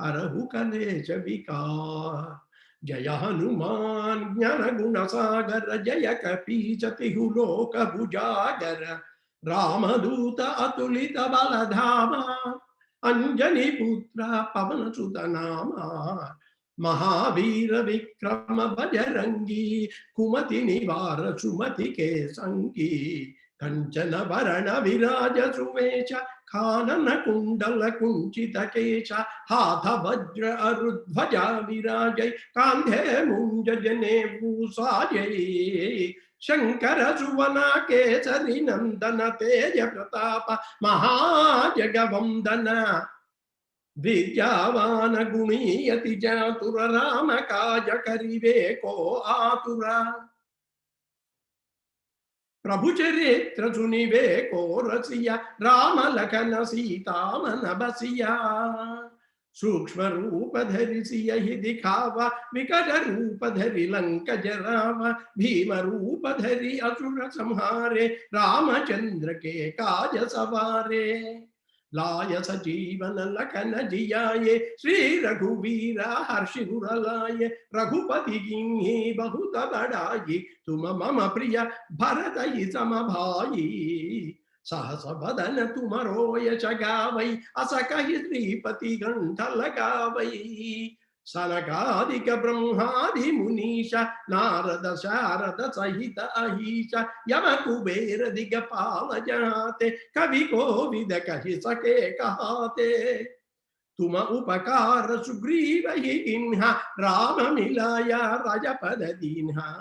हरहु कलेश विकार जय हनुमान ज्ञान गुण सागर जय कपीचतिहु लोक भुजागर रामदूत अतुलित बल धामा अंजनी पुत्र पवन सुत नामा महावीर विक्रम बजरंगी कुमति निवार सुमति के संगी कंचन वरण विराज सुवेश कानन कुंडल कुंचित केश हाथ वज्र अरुध्वजा विराजै कांधे मुंज जने भूषाजै शंकर सुवन केसरी नंदन तेज प्रताप महाजगवंदन विद्यावान गुणी अति चातुर राम काज करिवे को आतुरा प्रभु चरित्र सुनिवे को रसिया राम लखन सीता मन बसिया सूक्ष्म रूप धरि सियहि दिखावा विकट रूप धरि लंक जरावा भीम रूप धरि असुर संहारे रामचंद्र के काज सवारे लाय सजीवन लखन जियाये श्री रघुवीरा हर्षि उर लाये रघुपति कीन्ही बहुत बड़ाई तुम मम प्रिय भरत सम भाई सहस बदन तुमरो यश गावै अस कहि श्रीपति कंठ लगावै सनकादिक ब्रह्मादि मुनीश नारद शारद सहित अहिष यम कुबेर दिगपाल जहाते कवि कोविद कहि सके कहाते तुम उपकार सुग्रीव ही इन्हा राम मिलाया राजपद दीन्हा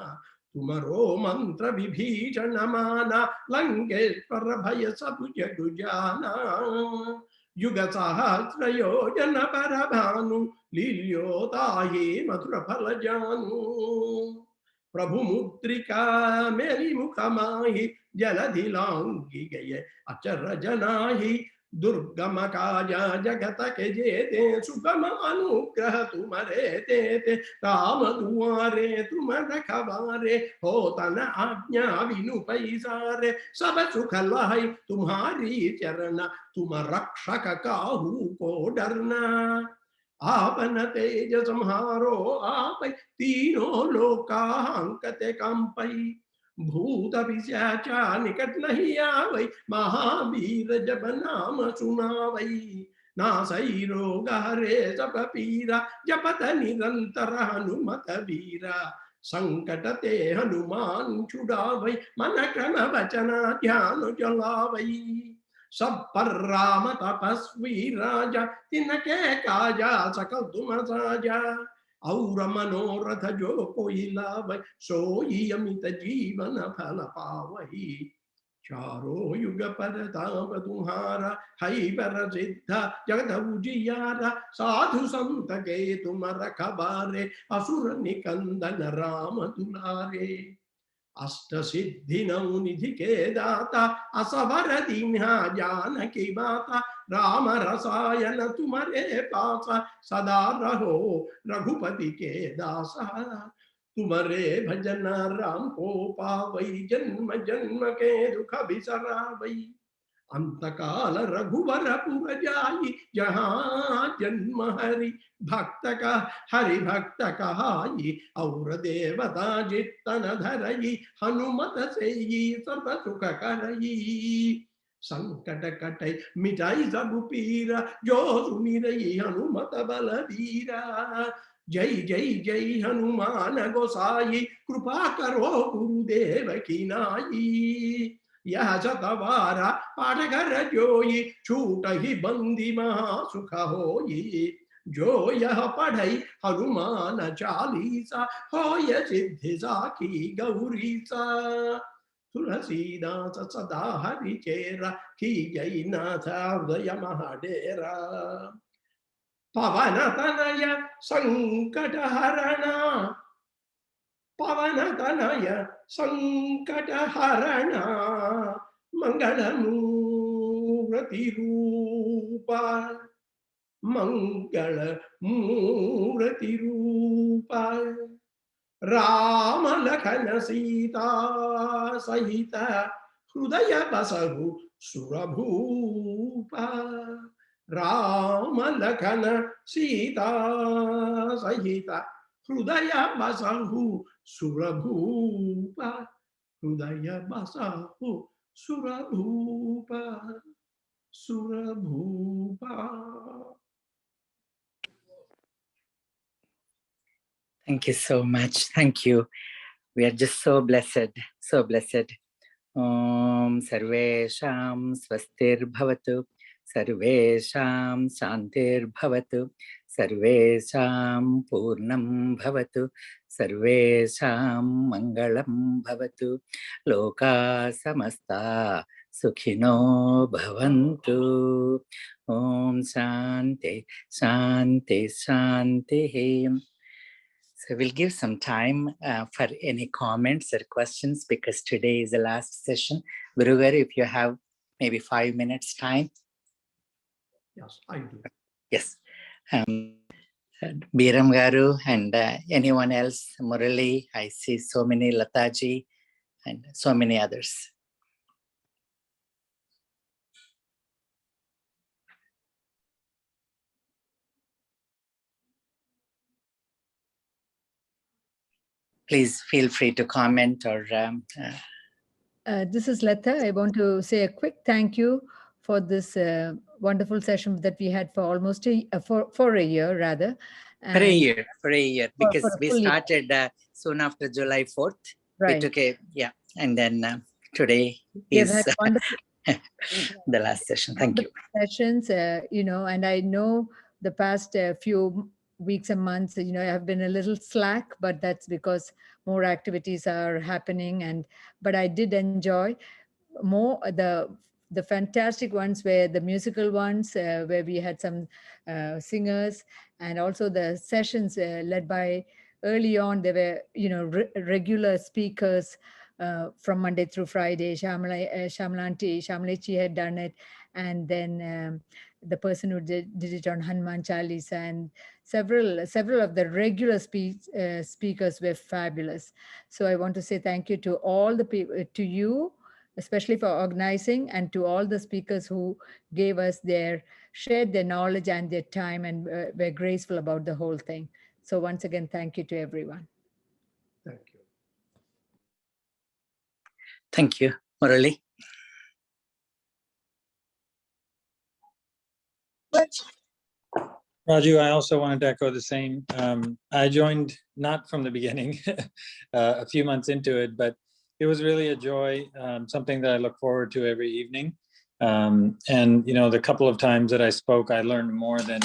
तुमरो मंत्र विभीषण माना लंकेश्वर भय सब जग जाना युग सहस्र योजन पर भानु लील्योताहि मधुर फल जानू प्रभु मुद्रिका मेरी मुख माहि जलधि लांघि गए अचर जनाहि दुर्गम काजा जगत के जेते सुगम अनुग्रह तुम्हारे तेते राम दुआरे तुम रखवारे हो तन आज्ञा बिनु पैसारे सब सुख लाहि तुम्हारी चरण तुम रक्षक काहू को डरना आपन तेज संहारो आप तीनों लोका अंकते कंपई भूत पिशाचा निकट नहीं आवै महावीर जब नाम सुनावै नासई रोग हरे सब पीरा जपत निरंतर हनुमत वीरा संकट ते हनुमान छुड़ावै मन क्रम वचन ध्यान जलावै सब पर राम तपस्वी राजा तिनके काजा सकल तुम साजा और मनोरथ जो कोई लावै सोई अमित जीवन फल पावही चारों युग परताप तुम्हारा है पर सिद्धा जगत उजियारा साधु संत के तुम रखबारे असुर निकंदन राम दुलारे अष्ट सिद्धि नौ निधि के दाता असवर दीन्हा जानकी माता राम रसायन तुम्हारे पासा सदा रहो रघुपति के दासा तुम्हारे भजन राम को पावै जन्म जन्म के दुख बिसरावै अंत काल रघुवर पुर जाई जहाँ जन्म हरि भक्त कहाई और देवता जितन धरई हनुमत से सब सुख करई संकट कटई मिटाई सब पीरा जो सुनी रही हनुमत बलबीरा जय जय जय हनुमान गोसाई कृपा करो गुरुदेव की नाई यह सतवारा पाठ कर जोई छूट ही बंदी महा सुख होई जो यह पढ़ई हनुमान चालीसा हो यह सिद्धि साखी गौरीसा तुलसीदास सदा हरि चेरा की जय नाथ हृदय महाडेरा पवन तनय संकट हरणा पवन तनय संकट हरणा मंगल मूर्ति रूपा Mangala Murati Rupa Rama Lakhana Sita Sahita Hrudaya Basahu Surabhupa Rama Lakhana Sita Sahita Hrudaya Basahu Surabhupa Hrudaya Basahu Surabhupa Surabhupa. Thank you so much. Thank you. We are just so blessed, so blessed. Om Sarvesham Swastir Bhavatu, Sarvesham Shantir Bhavatu, Sarvesham Purnam Bhavatu, Sarvesham Mangalam Bhavatu, Loka Samasta Sukhino Bhavantu. Om Shanti, Shanti, Shanti. So we'll give some time for any comments or questions because today is the last session. Gurugar, if you have maybe 5 minutes time. Yes, I do. Yes. Biram Garu and anyone else, Murali, I see so many, Lataji, and so many others. Please feel free to comment or... This is Lata. I want to say a quick thank you for this wonderful session that we had for almost for a year, rather. For a year, because for a we full year. started soon after July 4th. Right. We took and then today We've is had wonderful the last session. Thank you. Sessions, and I know the past few weeks and months, have been a little slack, but that's because more activities are happening. But I did enjoy more the fantastic ones were the musical ones where we had some singers, and also the sessions led by early on there were regular speakers from Monday through Friday. Shamlechi had done it, and then the person who did it on Hanuman Chalisa, and several of the regular speakers were fabulous. So I want to say thank you to all the people, to you especially for organizing, and to all the speakers who gave us shared their knowledge and their time, and were graceful about the whole thing. So once again, thank you to everyone. Thank you. Thank you, Murali. Raju, I also wanted to echo the same. I joined not from the beginning, a few months into it, but it was really a joy, something that I look forward to every evening. And the couple of times that I spoke, I learned more than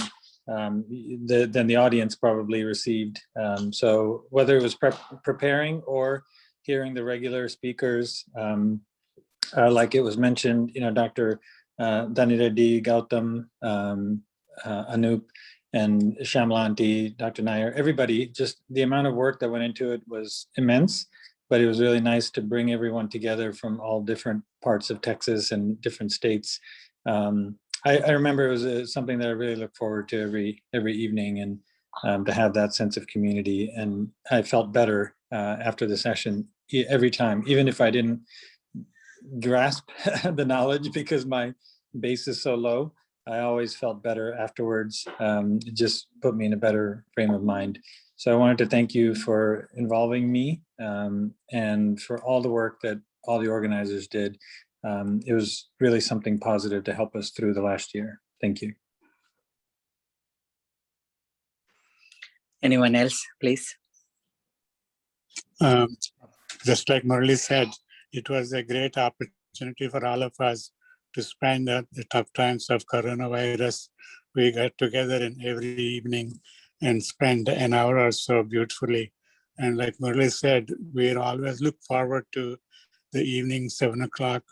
the audience probably received. So whether it was preparing or hearing the regular speakers, like it was mentioned, Dr. Dhaniredi, Gautam, Anup, and Shamlanti, Dr. Nair, everybody, just the amount of work that went into it was immense, but it was really nice to bring everyone together from all different parts of Texas and different states. I remember it was something that I really look forward to every evening, and to have that sense of community. And I felt better after the session every time, even if I didn't grasp the knowledge because my base is so low. I always felt better afterwards. It just put me in a better frame of mind. So I wanted to thank you for involving me, and for all the work that all the organizers did. It was really something positive to help us through the last year. Thank you. Anyone else, please? Just like Murali said, it was a great opportunity for all of us to spend the tough times of coronavirus. We got together in every evening and spend an hour or so beautifully. And like Murali said, we always look forward to the evening 7 o'clock,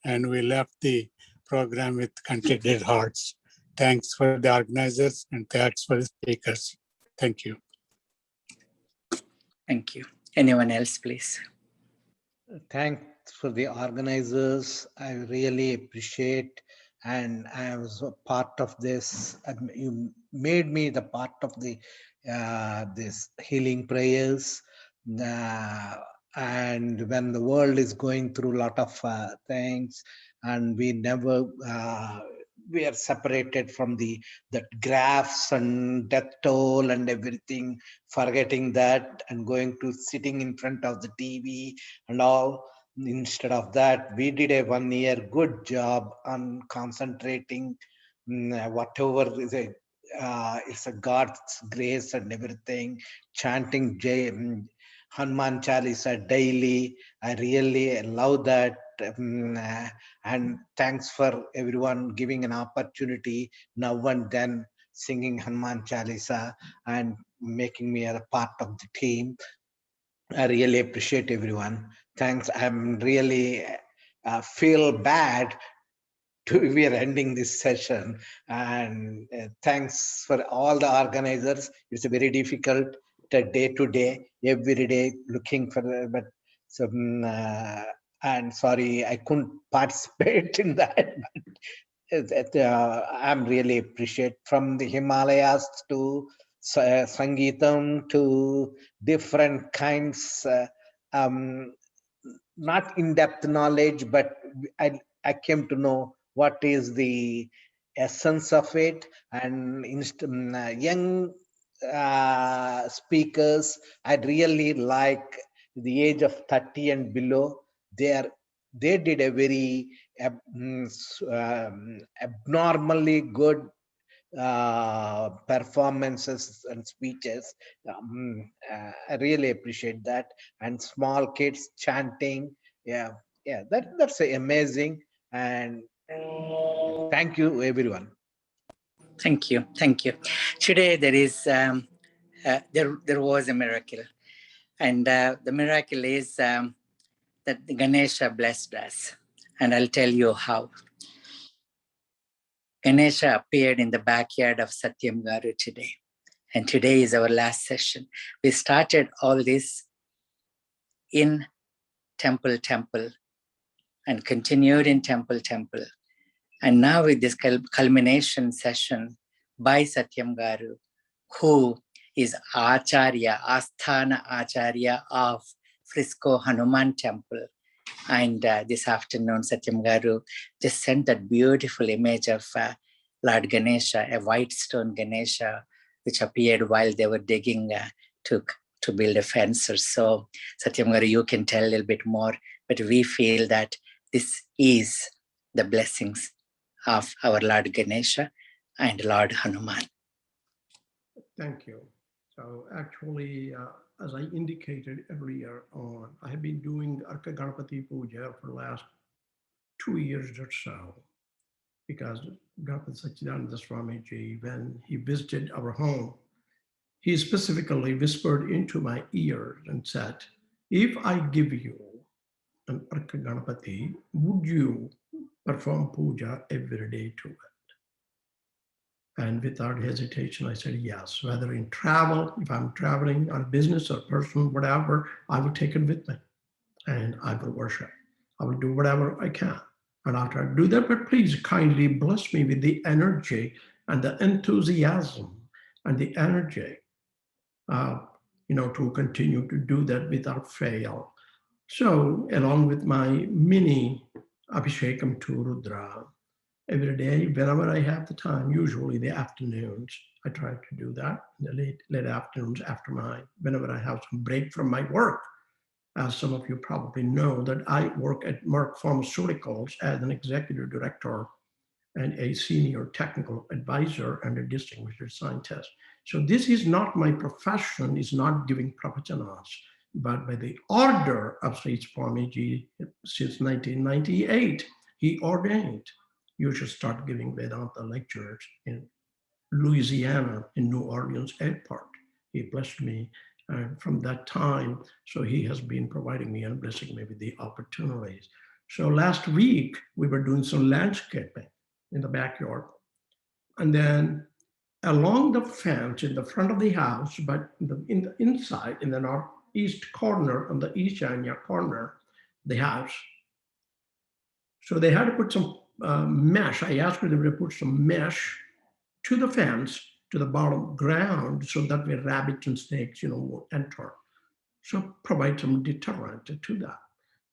and we left the program with contented hearts. Thanks for the organizers and thanks for the speakers. Thank you. Thank you. Anyone else, please? Thanks for the organizers. I really appreciate and I was a part of this. You made me the part of the this healing prayers. Uh, and when the world is going through a lot of things, and we never we are separated from the graphs and death toll and everything, forgetting that and going to sitting in front of the TV and all. Instead of that, we did a 1 year good job on concentrating whatever is a it's a God's grace and everything, chanting Hanuman Chalisa daily. I really love that. And thanks for everyone giving an opportunity now and then singing Hanuman Chalisa and making me a part of the team. I really appreciate everyone. Thanks. I'm really feel bad to we are ending this session, and thanks for all the organizers. It's a very difficult day to day, every day looking for but some and sorry I couldn't participate in that. I'm really appreciate from the Himalayas to Sangeetam to different kinds, not in-depth knowledge, but I came to know what is the essence of it. And young speakers, I really like the age of 30 and below. They did a very abnormally good performances and speeches. I really appreciate that. And small kids chanting, yeah, that's amazing. And thank you, everyone. Thank you. Thank you. Today there is there was a miracle, and the miracle is that Ganesha blessed us, and I'll tell you how. Ganesha appeared in the backyard of Satyam Garu today, and today is our last session. We started all this in temple, and continued in temple. And now with this culmination session by Satyam Garu, who is Acharya, Asthana Acharya of Frisco Hanuman Temple. And this afternoon, Satyam Garu just sent that beautiful image of Lord Ganesha, a white stone Ganesha, which appeared while they were digging to build a fence or so. Satyam Garu, you can tell a little bit more, but we feel that this is the blessings of our Lord Ganesha and Lord Hanuman. Thank you. So actually, as I indicated earlier on, I have been doing Arka Ganapati Puja for the last 2 years or so, because Ganapati Sachidananda Swamiji, when he visited our home, he specifically whispered into my ears and said, if I give you an Arka Ganapati, would you perform puja every day to it? And without hesitation, I said yes. Whether in travel, if I'm traveling on business or personal, whatever, I will take it with me and I will worship. I will do whatever I can. And I'll try to do that, but please kindly bless me with the energy and the enthusiasm and the energy, to continue to do that without fail. So along with my mini Abhishekam to Rudra, every day, whenever I have the time, usually the afternoons, I try to do that in the late afternoons after whenever I have some break from my work. As some of you probably know, that I work at Merck Pharmaceuticals as an executive director and a senior technical advisor and a distinguished scientist. So this is not my profession, is not giving pravachanas, but by the order of Sri Swamiji since 1998, he ordained you should start giving Vedanta lectures in Louisiana, in New Orleans Airport. He blessed me from that time. So he has been providing me and blessing me with the opportunities. So last week, we were doing some landscaping in the backyard. And then along the fence in the front of the house, but in the inside, in the northeast corner, on the Eashanya corner, the house. So they had to put some mesh. I asked them to put some mesh to the fence, to the bottom ground, so that way rabbits and snakes, won't enter. So provide some deterrent to that.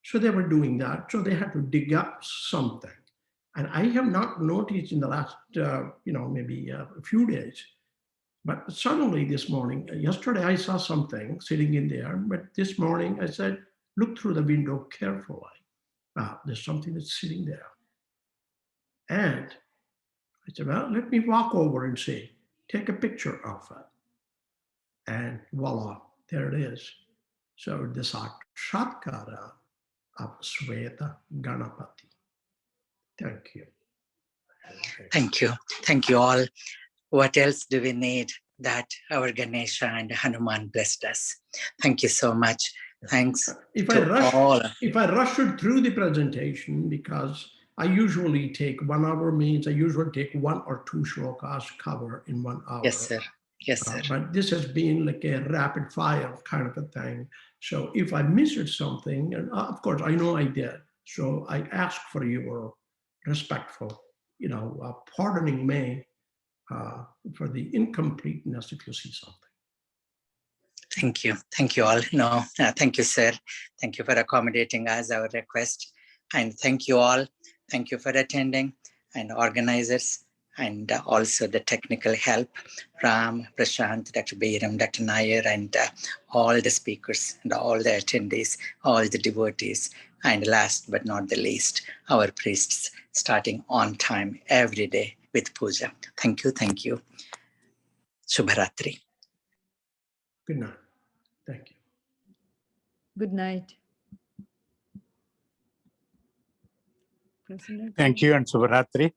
So they were doing that. So they had to dig up something. And I have not noticed in the last, maybe a few days, but suddenly this morning, yesterday I saw something sitting in there, but this morning I said, look through the window carefully. There's something that's sitting there. And I said, well, let me walk over and see, take a picture of it. And voila, there it is. So the Sakshatkara of Sweta Ganapati. Thank you. Thank you. Thank you all. What else do we need that our Ganesha and Hanuman blessed us? Thank you so much. Thanks If I rushed through the presentation, because I usually take 1 hour, means I usually take 1 or 2 shlokas cover in 1 hour. Yes, sir. Yes, sir. But this has been like a rapid fire kind of a thing. So if I missed something, and of course I know I did, so I ask for your respectful, pardoning me for the incompleteness if you see something. Thank you. Thank you all. No, thank you, sir. Thank you for accommodating us, our request. And thank you all. Thank you for attending, and organizers, and also the technical help from Prashant, Dr. Bairam, Dr. Nair, and all the speakers and all the attendees, all the devotees. And last but not the least, our priests starting on time every day with puja. Thank you. Thank you. Shubharatri. Good night. Thank you. Good night. Prasanna. Thank you and Subharatri.